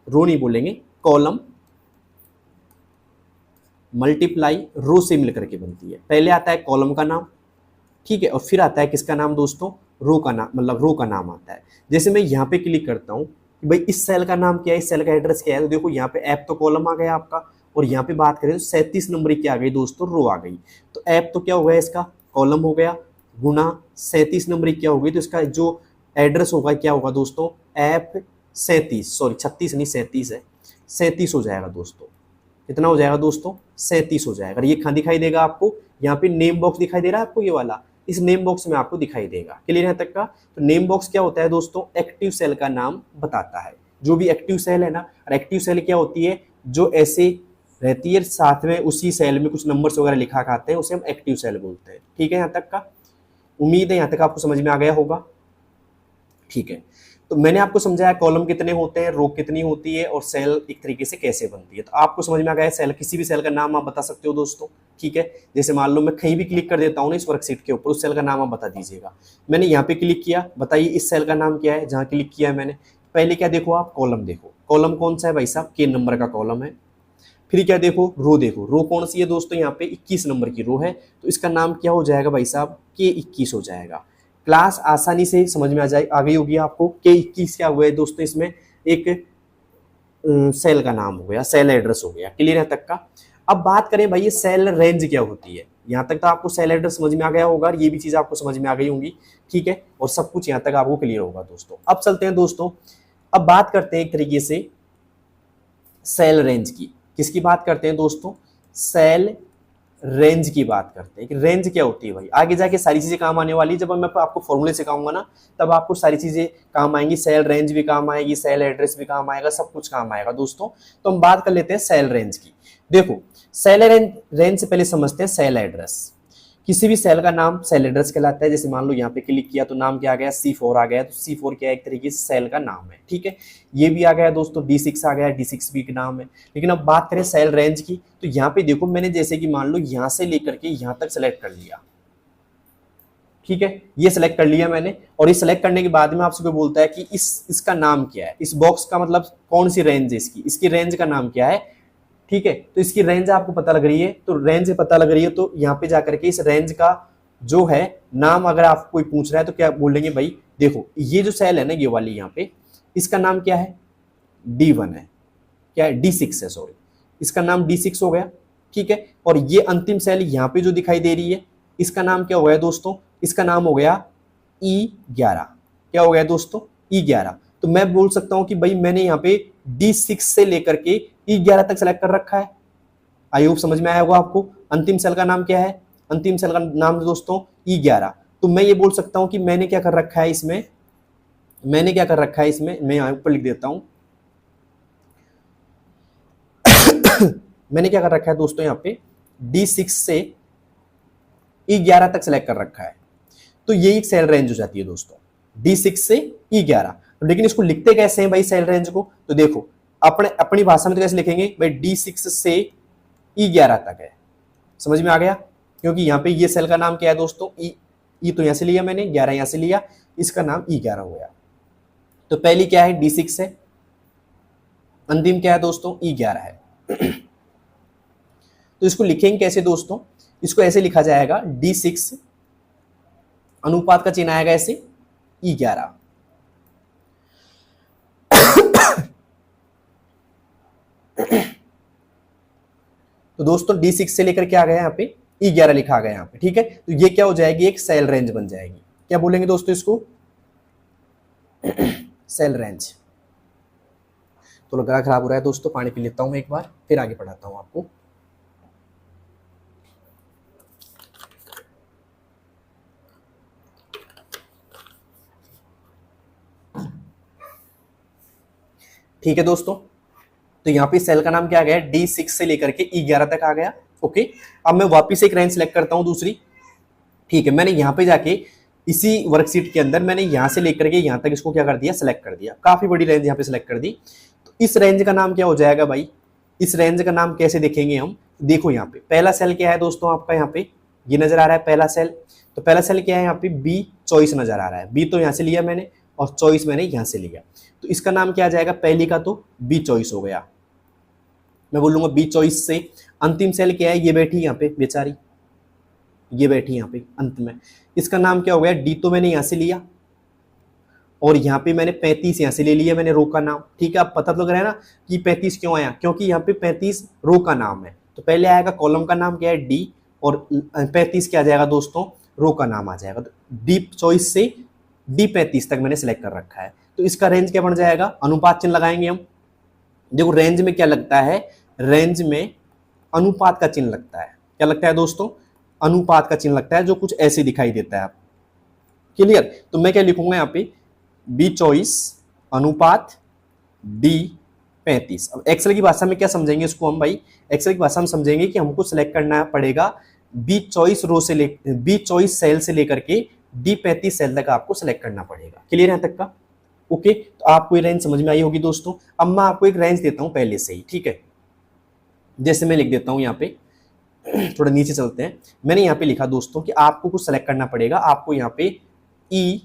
नहीं बोलेंगे, कॉलम मल्टीप्लाई रो से मिलकर के बनती है। पहले आता है कॉलम का नाम, ठीक है, और फिर आता है किसका नाम दोस्तों? रो का नाम, मतलब रो का नाम आता है। जैसे मैं यहाँ पे क्लिक करता हूँ कि भाई इस सेल का नाम क्या है, इस सेल का एड्रेस क्या है, तो देखो यहाँ पे ऐप तो कॉलम आ गया आपका, और यहाँ पे बात करें तो 37 नंबर की आ गई दोस्तों, रो आ गई। तो ऐप तो क्या हो गया इसका? कॉलम हो गया, गुना 37 नंबर की क्या हो गई, तो इसका जो एड्रेस होगा क्या होगा दोस्तों? ऐप 37, सॉरी 36 नहीं 37 है, 37 हो जाएगा दोस्तों। कितना हो जाएगा दोस्तों? 37 हो जाएगा। ये कहाँ दिखाई देगा आपको? यहाँ पे नेम बॉक्स दिखाई दे रहा है आपको, ये वाला, इस नेम बॉक्स में आपको दिखाई देगा। क्लियर है तक का? तो नेम बॉक्स क्या होता है दोस्तों? एक्टिव सेल का नाम बताता है। जो भी एक्टिव सेल है ना, और एक्टिव सेल क्या होती है? जो ऐसे रहती है साथ में उसी सेल में कुछ नंबर्स वगैरह लिखा खाते हैं, उसे हम एक्टिव सेल बोलते हैं। ठीक है यहाँ तक का? उम्मीद है यहाँ तक आपको समझ में आ गया होगा। ठीक है, तो मैंने आपको समझाया कॉलम कितने होते हैं, रो कितनी होती है, और सेल एक तरीके से कैसे बनती है। तो आपको समझ में आ गया सेल, किसी भी सेल का नाम आप बता सकते हो दोस्तों। ठीक है, जैसे मान लो मैं कहीं भी क्लिक कर देता हूँ ना इस वर्कशीट के ऊपर, उस सेल का नाम आप बता दीजिएगा। मैंने यहाँ पे क्लिक किया, बताइए इस सेल का नाम क्या है जहाँ क्लिक किया है मैंने? पहले क्या देखो आप? कॉलम देखो। कॉलम कौन सा है भाई साहब? के नंबर का कॉलम है। फिर क्या देखो? रो देखो। रो कौन सी है दोस्तों? यहाँ पे 21 नंबर की रो है, तो इसका नाम क्या हो जाएगा भाई साहब? K21 हो जाएगा। क्लास आसानी से समझ में आ गई होगी आपको। K21 क्या हुआ है दोस्तों? इसमें एक सेल का नाम हो गया, सेल एड्रेस हो गया। क्लियर है तक का? अब बात करें भाई ये सेल रेंज क्या होती है। यहाँ तक तो आपको सेल एड्रेस समझ में आ गया होगा, ये भी चीज आपको समझ में आ गई होंगी। ठीक है, और सब कुछ यहाँ तक आपको क्लियर होगा दोस्तों। अब चलते हैं दोस्तों, अब बात करते हैं एक तरीके से सेल रेंज की। किसकी बात करते हैं दोस्तों? सेल रेंज की बात करते हैं कि रेंज क्या होती है भाई। आगे जाके सारी चीजें काम आने वाली है, जब मैं आपको फॉर्मूले सिखाऊंगा ना तब आपको सारी चीजें काम आएंगी। सेल रेंज भी काम आएगी, सेल एड्रेस भी काम आएगा, सब कुछ काम आएगा दोस्तों। तो हम बात कर लेते हैं सेल रेंज की। देखो सेल रेंज से पहले समझते हैं सेल एड्रेस। किसी भी सेल का नाम सेल एड्रेस कहलाता है। जैसे मान लो यहाँ पे क्लिक किया तो नाम क्या आ गया? C4 आ गया, तो C4 क्या है? एक तरीके से सेल का नाम है। ठीक है, ये भी आ गया दोस्तों, D6 आ गया, D6 भी एक नाम है। लेकिन अब बात करें सेल रेंज की, तो यहाँ पे देखो मैंने जैसे कि मान लो यहाँ से लेकर के यहाँ तक सेलेक्ट कर लिया। ठीक है, ये सिलेक्ट कर लिया मैंने, और ये सिलेक्ट करने के बाद में आपसे कोई बोलता है कि इसका नाम क्या है, इस बॉक्स का मतलब कौन सी रेंज है इसकी रेंज का नाम क्या है। ठीक है, तो इसकी रेंज आपको पता लग रही है, तो रेंज पता लग रही है, तो यहाँ पे जाकर के इस रेंज का जो है नाम अगर आपको कोई पूछ रहा है तो क्या बोलेंगे भाई? देखो ये जो सेल है ना, ये वाली यहाँ पे, इसका नाम क्या है? D1 है। क्या है? D6 है, सॉरी, इसका नाम D6 हो गया। ठीक है, और ये अंतिम सेल यहाँ पे जो दिखाई दे रही है, इसका नाम क्या हो गया दोस्तों? इसका नाम हो गया E11। क्या हो गया दोस्तों? E11। तो मैं बोल सकता हूं कि भाई मैंने यहाँ पे D6 से लेकर के E11 तक सेलेक्ट कर रखा है। आई होप समझ में आया होगा आपको। अंतिम सेल का नाम क्या है? अंतिम सेल का नाम दोस्तों E11। तो मैं ये बोल सकता हूं कि मैंने क्या कर रखा है इसमें, मैं यहाँ ऊपर लिख देता हूं मैंने क्या कर रखा है दोस्तों, यहाँ पे D6 से E11 तक सेलेक्ट कर रखा है, तो ये एक सेल रेंज हो जाती है दोस्तों, D6 से E11। तो लेकिन इसको लिखते कैसे हैं भाई सेल रेंज को, तो देखो अपने अपनी भाषा में तो कैसे लिखेंगे भाई, D6 से E11 तक है, समझ में आ गया। क्योंकि यहाँ पे ये सेल का नाम क्या है दोस्तों, ई तो यहाँ से लिया मैंने, 11 यहाँ से लिया, इसका नाम E11 हो गया। तो पहली क्या है D6 है, अंतिम क्या है दोस्तों E11 है। तो इसको लिखेंगे कैसे दोस्तों, इसको ऐसे लिखा जाएगा D6 अनुपात का चिन्ह आएगा ऐसे E11। तो दोस्तों D6 से लेकर के आ गया यहाँ पे E11 लिखा गया यहाँ पे, ठीक है। तो ये क्या हो जाएगी, एक सेल रेंज बन जाएगी। क्या बोलेंगे दोस्तों इसको, सेल रेंज। तो गला खराब हो रहा है दोस्तों, पानी पी लेता हूं मैं एक बार, फिर आगे पढ़ाता हूं आपको। ठीक है दोस्तों, तो यहाँ पे सेल का नाम क्या आ गया, D6 से लेकर के E11 तक आ गया। ओके, अब मैं वापस एक रेंज सेलेक्ट करता हूं दूसरी। ठीक है, मैंने यहाँ पे जाके इसी वर्कशीट के अंदर मैंने यहाँ से लेकर के यहाँ तक इसको क्या कर दिया, सेलेक्ट कर दिया। काफी बड़ी रेंज यहाँ पे सेलेक्ट कर दी। तो इस रेंज का नाम क्या हो जाएगा भाई, इस रेंज का नाम कैसे देखेंगे हम, देखो यहाँ पे पहला सेल क्या है दोस्तों आपका, यहाँ पे ये नजर आ रहा है पहला सेल। तो पहला सेल क्या है यहाँ पे, बी चॉइस नजर आ रहा है। बी तो यहाँ से लिया मैंने और चॉइस मैंने यहाँ से लिया, तो इसका नाम क्या आ जाएगा, पहली का तो बी चॉइस हो गया। मैं बोलूंगा बी चॉइस से अंतिम सेल क्या है, ये बैठी यहाँ पे बेचारी, ये बैठी यहाँ पे अंत में, इसका नाम क्या हो गया, डी तो मैंने यहाँ से लिया और यहाँ पे मैंने 35 यहाँ से ले लिया मैंने, रो का नाम। ठीक है, अब पता लग रहा है ना कि 35 क्यों आया, क्योंकि यहाँ पे 35 रो का नाम है। तो पहले आएगा कॉलम का नाम क्या है डी, और 35 क्या आ जाएगा दोस्तों, रो का नाम आ जाएगा। तो डी चॉइस से D35 तक मैंने सेलेक्ट कर रखा है। तो इसका रेंज क्या बन जाएगा, अनुपात चिन्ह लगाएंगे हम। देखो रेंज में क्या लगता है, रेंज में अनुपात का चिन्ह लगता है। क्या लगता है दोस्तों, अनुपात का चिन्ह लगता है, जो कुछ ऐसे दिखाई देता है आप। क्लियर, तो मैं क्या लिखूंगा यहाँ पे, बी चॉइस अनुपात D35। अब एक्सेल की भाषा में क्या समझेंगे इसको हम भाई, एक्सेल की भाषा में समझेंगे कि हमको सिलेक्ट करना पड़ेगा बी चॉइस रो से ले, बी चॉइस सेल से लेकर के D35 सेल तक आपको सिलेक्ट करना पड़ेगा। क्लियर यहां तक का, ओके। तो आपको ये रेंज समझ में आई होगी दोस्तों। अब मैं आपको एक रेंज देता हूं पहले से ही, ठीक है। जैसे मैं लिख देता हूं यहाँ पे, थोड़ा नीचे चलते हैं। मैंने यहाँ पे लिखा दोस्तों कि आपको कुछ सेलेक्ट करना पड़ेगा। आपको यहाँ पे ई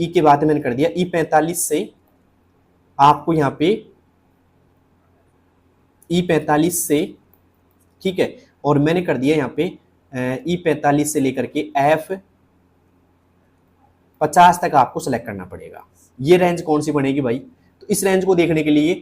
के बाद मैंने कर दिया E45 से, आपको यहाँ पे E45 से, ठीक है, और मैंने कर दिया यहाँ पे E45 से लेकर के F50 तक आपको सेलेक्ट करना पड़ेगा। ये रेंज कौन सी बनेगी भाई, तो इस रेंज को देखने के लिए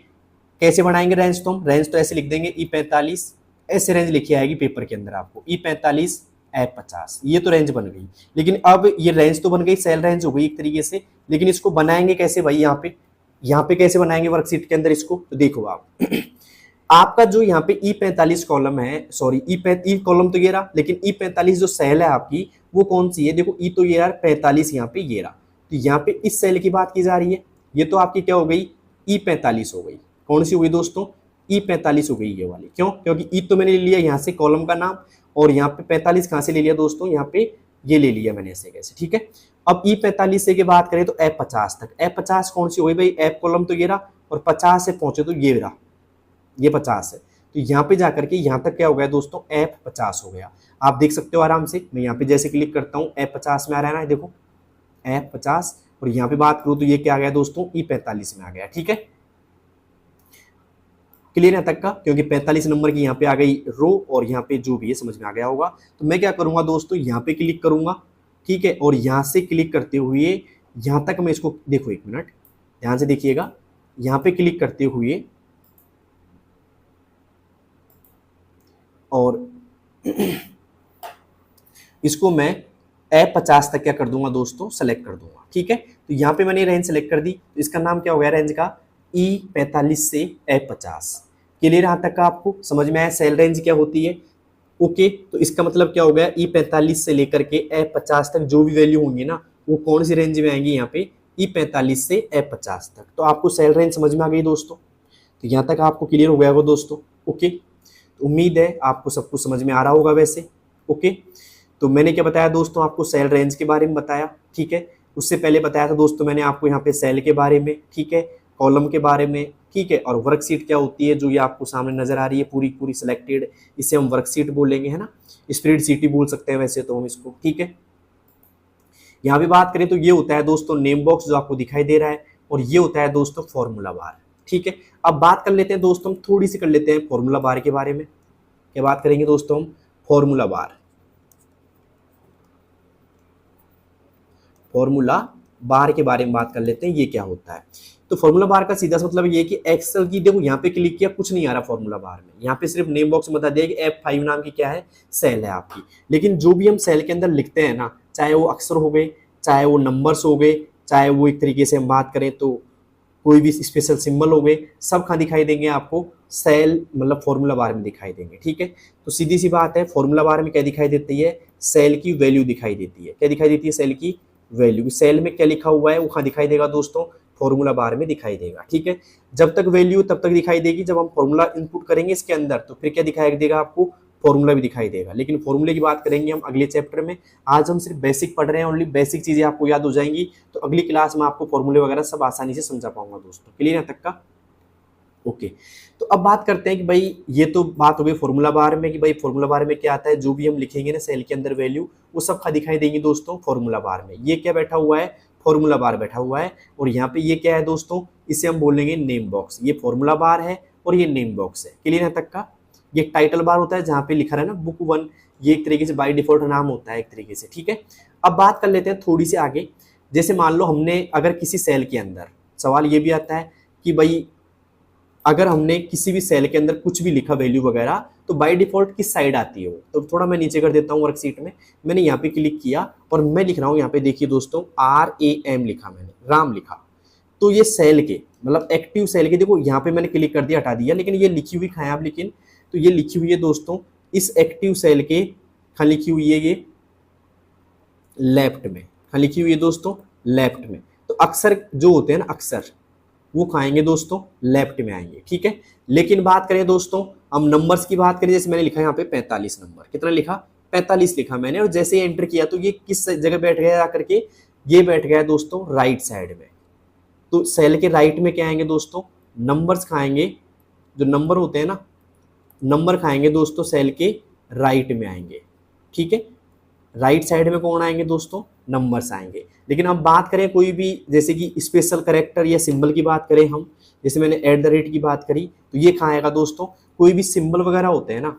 कैसे बनाएंगे रेंज, तो हम रेंज तो ऐसे लिख देंगे E45, ऐसे रेंज लिखी आएगी पेपर के अंदर आपको E45 F50, ये तो रेंज बन गई। लेकिन अब ये रेंज तो बन गई, सेल रेंज हो गई एक तरीके से, लेकिन इसको बनाएंगे कैसे भाई, यहाँ पे कैसे बनाएंगे वर्कशीट के अंदर इसको, तो देखो आप आपका जो यहाँ पे E45 कॉलम है, सॉरी ई कॉलम तो ये रहा, लेकिन E45 जो सेल है आपकी वो कौन सी है, देखो ई तो ये रहा, 45 यहाँ पे ये रहा। तो यहाँ पे इस सेल की बात की जा रही है, ये तो आपकी क्या हो गई, E45 हो गई। कौन सी हो गई दोस्तों, E45 हो गई ये वाली। क्यों, क्योंकि ई तो मैंने ले लिया यहाँ से कॉलम का नाम, और यहाँ पे 45 कहाँ से ले लिया दोस्तों, यहाँ पे ये ले लिया मैंने ऐसे कैसे, ठीक है। अब E45 से की बात करें तो F50 तक, F50 कौन सी हो गई भाई, F कॉलम तो ये रहा, और 50 से पहुंचे तो ये रहा, ये 50 है। तो यहाँ पे जाकर के यहाँ तक क्या हो गया दोस्तों, F50 हो गया। आप देख सकते हो आराम से, मैं यहाँ पे जैसे क्लिक करता हूँ F50 में आ रहा है ना, देखो F50, और यहाँ पे बात करूँ तो ये क्या आ गया दोस्तों, E45 में आ गया। ठीक है, क्लियर है तक का, क्योंकि 45 नंबर की यहाँ पे आ गई रो, और यहाँ पे जो भी है समझ में आ गया होगा। तो मैं क्या करूंगा दोस्तों, यहाँ पे क्लिक करूंगा, ठीक है, और यहाँ से क्लिक करते हुए यहाँ तक मैं इसको, देखो एक मिनट ध्यान से देखिएगा, यहाँ पे क्लिक करते हुए और इसको मैं F50 तक क्या कर दूंगा दोस्तों, सेलेक्ट कर दूंगा। ठीक है, तो यहाँ पे मैंने रेंज सेलेक्ट कर दी, तो इसका नाम क्या हो गया रेंज का, E45 से F50। क्लियर यहाँ तक का आपको समझ में आया सेल रेंज क्या होती है। ओके, तो इसका मतलब क्या हो गया, E45 से लेकर के F50 तक जो भी वैल्यू होंगी ना, वो कौन सी रेंज में आएंगी, यहाँ पे E45 से F50 तक। तो आपको सेल रेंज समझ में आ गई दोस्तों। तो यहाँ तक आपको क्लियर हो गया होगा दोस्तों। ओके, तो उम्मीद है आपको सब कुछ समझ में आ रहा होगा वैसे। ओके, तो मैंने क्या बताया दोस्तों, आपको सेल रेंज के बारे में बताया, ठीक है। उससे पहले बताया था दोस्तों मैंने आपको यहाँ पे सेल के बारे में, ठीक है, कॉलम के बारे में, ठीक है, और वर्कशीट क्या होती है जो ये आपको सामने नजर आ रही है पूरी पूरी सिलेक्टेड, इसे हम वर्कशीट बोलेंगे, है ना, स्प्रेडशीट ही बोल सकते हैं वैसे तो हम इसको, ठीक है। यहाँ भी बात करें तो ये होता है दोस्तों नेम बॉक्स जो आपको दिखाई दे रहा है, और ये होता है दोस्तों फॉर्मूला बार, ठीक है। अब बात कर लेते हैं दोस्तों, हम थोड़ी सी कर लेते हैं फॉर्मूला बार के बारे में। क्या बात करेंगे दोस्तों हम, फॉर्मूला बार, फॉर्मूला बार के बारे में बात कर लेते हैं, ये क्या होता है। तो फॉर्मूला बार का सीधा सा मतलब ये है कि एक्सेल की, देखो यहाँ पे क्लिक किया कुछ नहीं आ रहा फॉर्मूला बार में, यहाँ पे सिर्फ नेम बॉक्स में बता दिया कि F5 नाम की क्या है, सेल है आपकी। लेकिन जो भी हम सेल के अंदर लिखते हैं ना, चाहे वो अक्षर हो गए, चाहे वो नंबर्स हो गए, चाहे वो एक तरीके से हम बात करें तो कोई भी स्पेशल सिंबल हो गए, सब कहाँ दिखाई देंगे आपको, सेल मतलब फॉर्मूला बार में दिखाई देंगे, ठीक है। तो सीधी सी बात है, फॉर्मूला बार में क्या दिखाई देती है, सेल की वैल्यू दिखाई देती है। क्या दिखाई देती है, सेल की वैल्यू। सेल में क्या लिखा हुआ है वो कहाँ दिखाई देगा दोस्तों, फॉर्मूला बार में दिखाई देगा, ठीक है। जब तक वैल्यू तब तक दिखाई देगी, जब हम फॉर्मूला इनपुट करेंगे इसके अंदर तो फिर क्या दिखाई देगा आपको, फॉर्मूला भी दिखाई देगा। लेकिन फॉर्मूले की बात करेंगे हम अगले चैप्टर में, आज हम सिर्फ बेसिक पढ़ रहे हैं, ओनली बेसिक चीजें आपको याद हो जाएंगी, तो अगली क्लास में आपको फॉर्मूले वगैरह सब आसानी से समझा पाऊंगा दोस्तों। क्लियर है तक का? ओके, तो अब बात करते हैं कि भाई ये तो बात हो गई फॉर्मूला बार में कि भाई फॉर्मूला बार में क्या आता है, जो भी हम लिखेंगे ना सेल के अंदर वैल्यू वो सब का दिखाई देंगी दोस्तों फॉर्मूला बार में। ये क्या बैठा हुआ है, फॉर्मूला बार बैठा हुआ है, और यहाँ पे ये क्या है दोस्तों, इसे हम बोलेंगे नेम बॉक्स। ये फॉर्मूला बार है और ये नेम बॉक्स है। क्लियर है तक का? ये टाइटल बार होता है जहाँ पे लिखा है ना बुक 1, ये एक तरीके से बाय डिफॉल्ट नाम होता है एक तरीके से, ठीक है। अब बात कर लेते हैं थोड़ी सी आगे, जैसे मान लो हमने अगर किसी सेल के अंदर, सवाल ये भी आता है कि भाई अगर हमने किसी भी सेल के अंदर कुछ भी लिखा वैल्यू वगैरह तो बाय डिफॉल्ट किस साइड आती है वो, तो थोड़ा मैं नीचे कर देता हूँ वर्कशीट में। मैंने यहाँ पे क्लिक किया और मैं लिख रहा हूँ, यहाँ पे देखिए दोस्तों RAM लिखा मैंने, राम लिखा, तो ये सेल के मतलब एक्टिव सेल के, देखो यहाँ पे मैंने क्लिक कर दिया, हटा दिया, लेकिन ये लिखी हुई खाएं आप, लेकिन तो ये लिखी हुई है दोस्तों इस एक्टिव सेल के, कहाँ लिखी हुई है ये, लेफ्ट में, कहाँ लिखी हुई है दोस्तों, लेफ्ट में। तो अक्सर जो होते हैं ना अक्सर वो खाएंगे दोस्तों लेफ्ट में आएंगे, ठीक है। लेकिन बात करें दोस्तों हम नंबर्स की बात करें, जैसे मैंने लिखा है यहाँ पे 45 नंबर, कितना लिखा, 45 लिखा मैंने, और जैसे ही एंटर किया तो ये किस जगह बैठ गया आकर के, ये बैठ गया दोस्तों राइट साइड में। तो सेल के राइट में क्या आएंगे दोस्तों, नंबर्स खाएंगे, जो नंबर होते हैं ना, नंबर खाएंगे दोस्तों सेल के राइट में आएंगे, ठीक है। राइट साइड में कौन आएंगे दोस्तों, नंबर्स आएंगे। लेकिन अब बात करें कोई भी जैसे कि स्पेशल कैरेक्टर या सिंबल की बात करें हम, जैसे मैंने @ की बात करी, तो ये खाएगा दोस्तों, कोई भी सिंबल वगैरह होते हैं ना,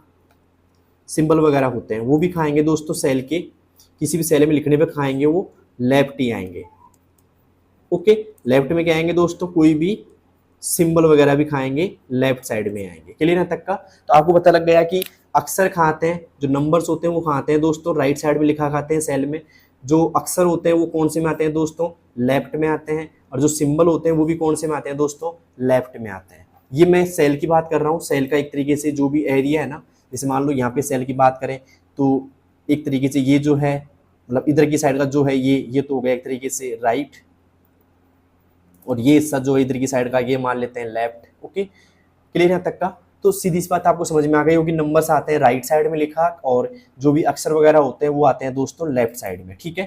सिंबल वगैरह होते हैं वो भी खाएंगे दोस्तों सेल के, किसी भी सेल में लिखने पे खाएंगे वो लेफ्ट ही आएंगे। ओके, लेफ्ट में क्या आएंगे दोस्तों, कोई भी सिंबल वगैरह भी खाएंगे लेफ्ट साइड में आएंगे। क्लियर है तक का? तो आपको पता लग गया कि अक्सर खाते हैं, जो नंबर्स होते हैं वो खाते हैं दोस्तों राइट साइड में लिखा खाते हैं सेल में, जो अक्सर होते हैं वो कौन से में आते हैं दोस्तों, लेफ्ट में आते हैं, और जो सिंबल होते हैं वो भी कौन से में आते हैं दोस्तों, लेफ्ट में आते हैं। ये मैं सेल की बात कर रहा हूँ, सेल का एक तरीके से जो भी एरिया है ना, जैसे मान लो यहाँ पे सेल की बात करें तो एक तरीके से ये जो है मतलब इधर की साइड का जो है ये तो हो गया एक तरीके से राइट, और ये हिस्सा जो है इधर की साइड का ये मान लेते हैं लेफ्ट। ओके, क्लियर है तक का? तो सीधी सी बात आपको समझ में आ गई होगी, नंबर्स आते हैं राइट साइड में लिखा, और जो भी अक्षर वगैरह होते हैं वो आते हैं दोस्तों लेफ्ट साइड में, ठीक है।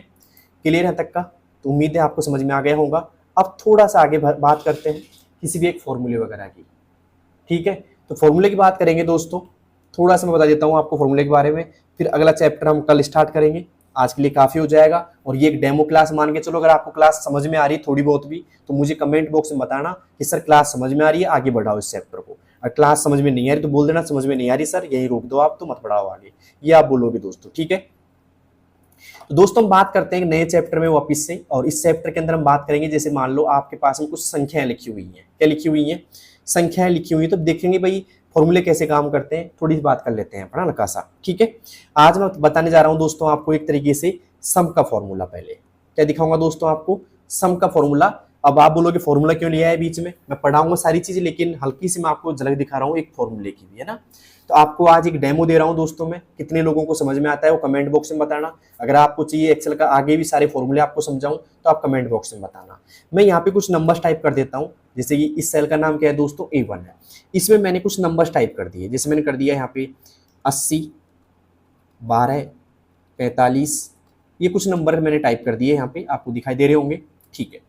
क्लियर है तक का? तो उम्मीद है आपको समझ में आ गया होगा। अब थोड़ा सा आगे बात करते हैं किसी भी एक फॉर्मूले वगैरह की, ठीक है। तो फॉर्मूले की बात करेंगे दोस्तों, थोड़ा सा मैं बता देता हूँ आपको फॉर्मूले के बारे में, फिर अगला चैप्टर हम कल स्टार्ट करेंगे। आज के लिए काफ़ी हो जाएगा, और ये एक डेमो क्लास मान के चलो। अगर आपको क्लास समझ में आ रही है थोड़ी बहुत भी, तो मुझे कमेंट बॉक्स में बताना कि सर क्लास समझ में आ रही है, आगे बढ़ाओ इस चैप्टर को। और क्लास समझ में नहीं आ रही तो बोल देना समझ में नहीं आ रही सर, यही रोक दो आप, तो मत बढ़ाओ आगे, ये आप बोलोगे दोस्तों, ठीक है। तो दोस्तों हम बात करते हैं नए चैप्टर में वापिस से, और इस चैप्टर के अंदर हम बात करेंगे, जैसे मान लो आपके पास में कुछ संख्याएं लिखी हुई हैं, क्या लिखी हुई हैं, संख्याएं लिखी हुई है, तो देखेंगे भाई फॉर्मूले कैसे काम करते हैं, थोड़ी सी बात कर लेते हैं पढ़ा नका सा, ठीक है। आज मैं बताने जा रहा हूं दोस्तों आपको एक तरीके से सम का फॉर्मूला। पहले क्या दिखाऊंगा दोस्तों आपको, सम का फॉर्मूला। अब आप बोलोगे फॉर्मूला क्यों लिया है बीच में, मैं पढ़ाऊंगा सारी चीजें, लेकिन हल्की सी मैं आपको झलक दिखा रहा हूँ एक फॉर्मूले की भी, है ना। तो आपको आज एक डेमो दे रहा हूँ दोस्तों मैं, कितने लोगों को समझ में आता है वो कमेंट बॉक्स में बताना। अगर आपको चाहिए एक्सेल का आगे भी सारे फॉर्मूले आपको समझाऊं तो आप कमेंट बॉक्स में बताना। मैं यहाँ पे कुछ नंबर्स टाइप कर देता हूँ, जैसे कि इस सेल का नाम क्या है दोस्तों, A1 है। इसमें मैंने कुछ नंबर्स टाइप कर दिए, जैसे मैंने कर दिया यहाँ पे 80, 12, 45, ये कुछ नंबर मैंने टाइप कर दिए, यहाँ पे आपको दिखाई दे रहे होंगे। ठीक है,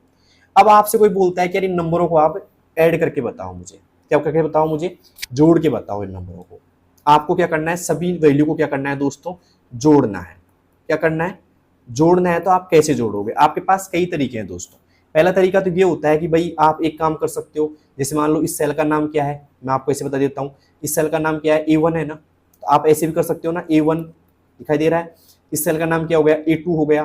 अब आपसे कोई बोलता है कि यार इन नंबरों को आप ऐड करके बताओ मुझे, क्या करके बताओ मुझे, जोड़ के बताओ इन नंबरों को। आपको क्या करना है, सभी वैल्यू को क्या करना है दोस्तों, जोड़ना है। क्या करना है, जोड़ना है। तो आप कैसे जोड़ोगे, आपके पास कई तरीके हैं दोस्तों। पहला तरीका तो ये होता है कि भाई आप एक काम कर सकते हो, जैसे मान लो इस सेल का नाम क्या है, मैं आपको ऐसे बता देता हूँ, इस सेल का नाम क्या है, A1 है ना, तो आप ऐसे भी कर सकते हो ना, A1 दिखाई दे रहा है, इस सेल का नाम क्या हो गया, A2 हो गया,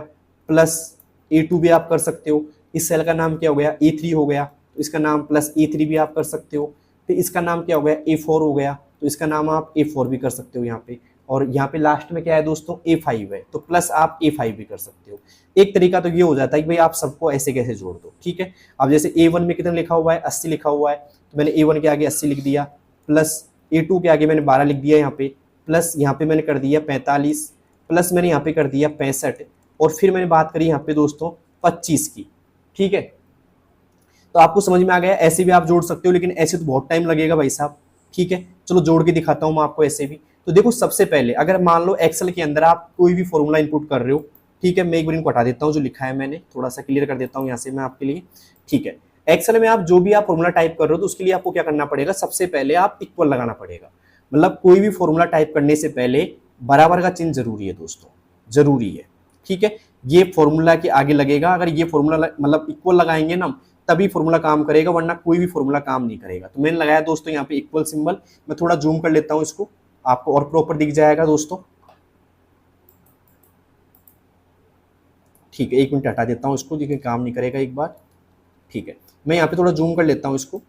प्लस A2 भी आप कर सकते हो। इस सेल का नाम क्या हो गया, A3 हो गया, तो इसका नाम प्लस A3 भी आप कर सकते हो। फिर इसका नाम क्या हो गया, A4 हो गया, तो इसका नाम आप A4 भी कर सकते हो यहाँ पे। और यहाँ पे लास्ट में क्या है दोस्तों, A5 है, तो प्लस आप A5 भी कर सकते हो। एक तरीका तो ये हो जाता है कि भाई आप सबको ऐसे कैसे जोड़ दो। ठीक है, अब जैसे A1 में कितना लिखा हुआ है, 80 लिखा हुआ है, तो मैंने A1 के आगे 80 लिख दिया, प्लस A2 के आगे मैंने 12 लिख दिया यहाँ पे, प्लस यहाँ पे मैंने कर दिया 45, प्लस मैंने यहाँ पे कर दिया 65, और फिर मैंने बात करी यहाँ पे दोस्तों 25 की। ठीक है, तो आपको समझ में आ गया, ऐसे भी आप जोड़ सकते हो, लेकिन ऐसे तो बहुत टाइम लगेगा भाई साहब। ठीक है, चलो जोड़ के दिखाता हूं मैं आपको ऐसे भी। तो देखो, सबसे पहले अगर मान लो एक्सेल के अंदर आप कोई भी फॉर्मूला इनपुट कर रहे हो, ठीक है, मैं एक बार इनको हटा देता हूं, जो लिखा है मैंने थोड़ा सा क्लियर कर देता हूं यहाँ से मैं आपके लिए। ठीक है, एक्सेल में आप जो भी आप फॉर्मूला टाइप कर रहे हो, तो उसके लिए आपको क्या करना पड़ेगा, सबसे पहले आप इक्वल लगाना पड़ेगा। मतलब कोई भी फॉर्मूला टाइप करने से पहले बराबर का चिन्ह जरूरी है दोस्तों, जरूरी है। ठीक है, ये फॉर्मूला के आगे लगेगा, अगर ये फॉर्मूला मतलब इक्वल लगाएंगे ना, तभी फॉर्मूला काम करेगा, वरना कोई भी फॉर्मूला काम नहीं करेगा। तो मैंने लगाया दोस्तों यहाँ पे इक्वल सिंबल, मैं थोड़ा जूम कर लेता हूँ इसको, आपको और प्रॉपर दिख जाएगा दोस्तों। ठीक है, एक मिनट हटा देता हूँ इसको, देखिए काम नहीं करेगा एक बार। ठीक है, मैं यहाँ पे थोड़ा जूम कर लेता हूँ इसको।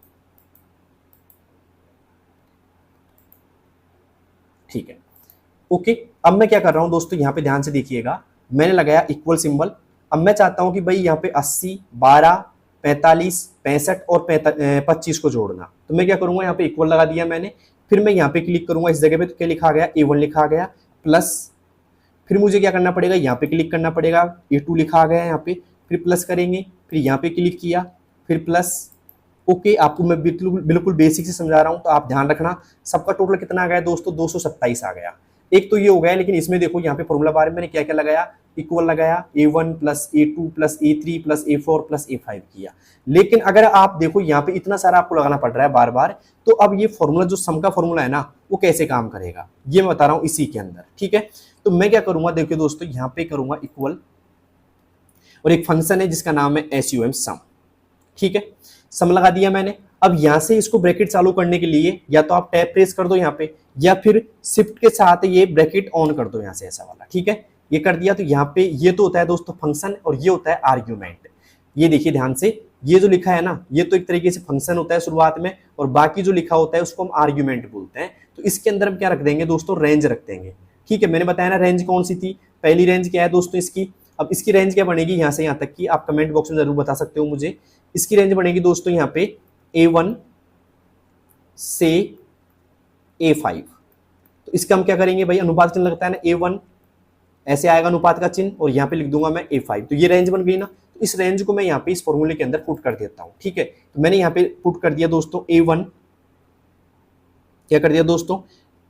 ठीक है, ओके, अब मैं क्या कर रहा हूँ दोस्तों, यहाँ पे ध्यान से देखिएगा, मैंने लगाया इक्वल सिंबल। अब मैं चाहता हूँ कि भाई यहाँ पे 80, 12, 45, 65 और 25 को जोड़ना, तो मैं क्या करूंगा, यहाँ पे इक्वल लगा दिया मैंने। फिर मैं यहाँ पे क्लिक करूंगा इस जगह पे, तो क्या लिखा गया, A1 लिखा गया, प्लस फिर मुझे क्या करना पड़ेगा, यहाँ पे क्लिक करना पड़ेगा, A2 लिखा गया यहाँ पे, फिर प्लस करेंगे, फिर यहाँ पे क्लिक किया, फिर प्लस। ओके, आपको मैं बिल्कुल बिल्कुल बेसिक से समझा रहा हूँ, तो आप ध्यान रखना। सबका टोटल कितना आ गया दोस्तों, 227 आ गया। एक तो ये हो गया, लेकिन इसमें देखो यहाँ पे फॉर्मूला बार में मैंने क्या क्या लगाया, इक्वल लगाया, A1 plus A2 plus A3 plus A4 plus A5 किया। लेकिन अगर आप देखो यहाँ पे इतना सारा आपको लगाना पड़ रहा है बार बार, तो अब ये फॉर्मूला जो सम का फॉर्मूला है ना, वो कैसे काम करेगा, ये मैं बता रहा हूँ इसी के अंदर। ठीक है, तो मैं क्या करूंगा, देखिए दोस्तों, यहाँ पे करूंगा इक्वल, और एक फंक्शन है जिसका नाम है SUM सम। ठीक है, सम लगा दिया मैंने। अब यहां से इसको ब्रैकेट चालू करने के लिए या तो आप टैब प्रेस कर दो यहाँ पे, या फिर शिफ्ट के साथ ये ब्रैकेट ऑन कर दो यहाँ से, ऐसा वाला। ठीक है, ये कर दिया। तो यहाँ पे ये तो होता है दोस्तों फंक्शन, और ये होता है आर्ग्यूमेंट। ये देखिए ध्यान से, ये जो लिखा है ना, ये तो एक तरीके से फंक्शन होता है शुरुआत में, और बाकी जो लिखा होता है उसको हम आर्ग्यूमेंट बोलते हैं। तो इसके अंदर हम क्या रख देंगे दोस्तों, रेंज रख देंगे। ठीक है, मैंने बताया ना रेंज कौन सी थी, पहली रेंज क्या है दोस्तों इसकी। अब इसकी रेंज क्या बनेगी, यहाँ से यहाँ तक की, आप कमेंट बॉक्स में जरूर बता सकते हो मुझे। इसकी रेंज बनेगी दोस्तों यहाँ पे A1 से A5। तो इसका हम क्या करेंगे भाई, अनुपात चिन्ह लगता है ना, A1 ऐसे आएगा अनुपात का चिन्ह, और यहाँ पे लिख दूंगा मैं A5। तो ये रेंज बन गई ना, तो इस रेंज को मैं यहाँ पे इस फॉर्मूले के अंदर पुट कर देता हूँ। ठीक है, तो मैंने यहाँ पे पुट कर दिया दोस्तों A1, क्या कर दिया दोस्तों,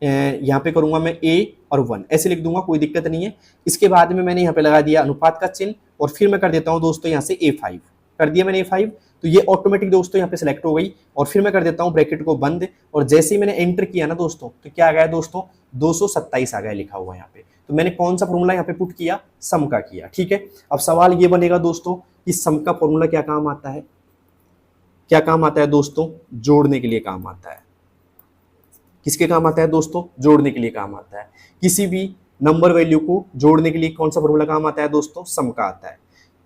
यहाँ पे करूंगा मैं A और 1 ऐसे लिख दूंगा, कोई दिक्कत नहीं है। इसके बाद में मैंने यहाँ पे लगा दिया अनुपात का चिन्ह, और फिर मैं कर देता हूँ दोस्तों यहाँ से A5, कर दिया मैंने A5। तो ये ऑटोमेटिक दोस्तों यहाँ पे सिलेक्ट हो गई, और फिर मैं कर देता हूँ ब्रैकेट को बंद, और जैसे ही मैंने एंटर किया ना दोस्तों, तो क्या आ गया दोस्तों, 227 आ गया लिखा हुआ यहाँ पे। तो मैंने कौन सा फॉर्मूला यहाँ पे पुट किया, सम का किया। ठीक है, अब सवाल ये बनेगा दोस्तों कि सम का फॉर्मूला क्या काम आता है, क्या काम आता है दोस्तों, जोड़ने के लिए काम आता है। किसके काम आता है दोस्तों, जोड़ने के लिए काम आता है। किसी भी नंबर वैल्यू को जोड़ने के लिए कौन सा फॉर्मूला काम आता है दोस्तों, सम का आता है।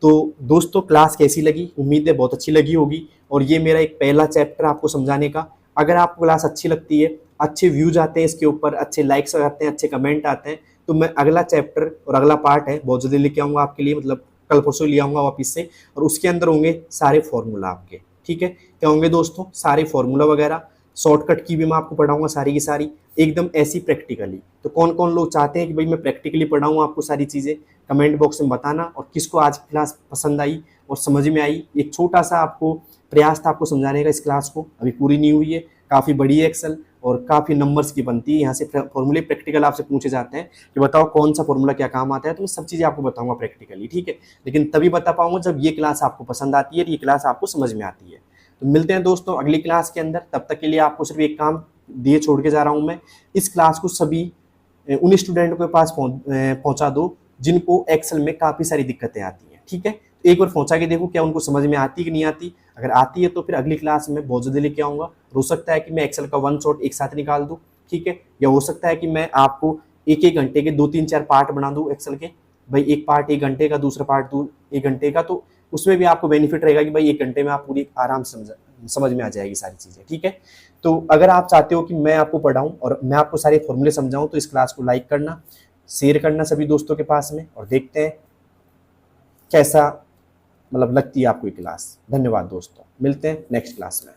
तो दोस्तों क्लास कैसी लगी, उम्मीद है बहुत अच्छी लगी होगी, और ये मेरा एक पहला चैप्टर आपको समझाने का। अगर आपको क्लास अच्छी लगती है, अच्छे व्यूज आते हैं इसके ऊपर, अच्छे लाइक्स आते हैं, अच्छे कमेंट आते हैं, तो मैं अगला चैप्टर और अगला पार्ट है बहुत जल्दी लेके आऊँगा आपके लिए, मतलब कल परसों ले आऊँगा वापस से, और उसके अंदर होंगे सारे फॉर्मूला आपके। ठीक है, क्या होंगे दोस्तों, सारे फॉर्मूला वगैरह, शॉर्टकट की भी मैं आपको पढ़ाऊंगा सारी की सारी, एकदम ऐसी प्रैक्टिकली। तो कौन कौन लोग चाहते हैं कि भाई मैं प्रैक्टिकली पढ़ाऊँ आपको सारी चीज़ें, कमेंट बॉक्स में बताना। और किसको आज क्लास पसंद आई और समझ में आई। एक छोटा सा आपको प्रयास था आपको समझाने का इस क्लास को, अभी पूरी नहीं हुई है। काफ़ी बड़ी है एक्सेल और काफ़ी नंबर्स की बनती है। यहाँ से फॉर्मूले प्रैक्टिकल आपसे पूछे जाते हैं कि बताओ कौन सा फॉर्मूला क्या काम आता है, तो मैं सब चीज़ें आपको बताऊंगा प्रैक्टिकली, ठीक है। लेकिन तभी बता पाऊंगा जब ये क्लास आपको पसंद आती है, ये क्लास आपको समझ में आती है। तो मिलते हैं दोस्तों अगली क्लास के अंदर। तब तक के लिए आपको सिर्फ एक काम दिए छोड़ के जा रहा हूँ मैं, इस क्लास को सभी उन स्टूडेंट के पास पहुंचा दो जिनको एक्सेल में काफ़ी सारी दिक्कतें आती हैं, ठीक है। एक बार पहुंचा के देखो क्या उनको समझ में आती है कि नहीं आती। अगर आती है तो फिर अगली क्लास में बहुत जल्दी लेके आऊँगा। हो सकता है कि मैं एक्सेल का वन शॉट एक साथ निकाल दूँ, ठीक है, या हो सकता है कि मैं आपको एक एक घंटे के 2-3-4 पार्ट बना दूँ एक्सेल के। भाई एक पार्ट 1 घंटे का, दूसरा पार्ट 1 घंटे का, तो उसमें भी आपको बेनिफिट रहेगा कि भाई 1 घंटे में आप पूरी आराम से समझ में आ जाएगी सारी चीज़ें, ठीक है। तो अगर आप चाहते हो कि मैं आपको पढ़ाऊँ और मैं आपको सारे फॉर्मूले समझाऊँ तो इस क्लास को लाइक करना, शेयर करना सभी दोस्तों के पास में, और देखते हैं कैसा मतलब लगती है आपको ये क्लास। धन्यवाद दोस्तों, मिलते हैं नेक्स्ट क्लास में।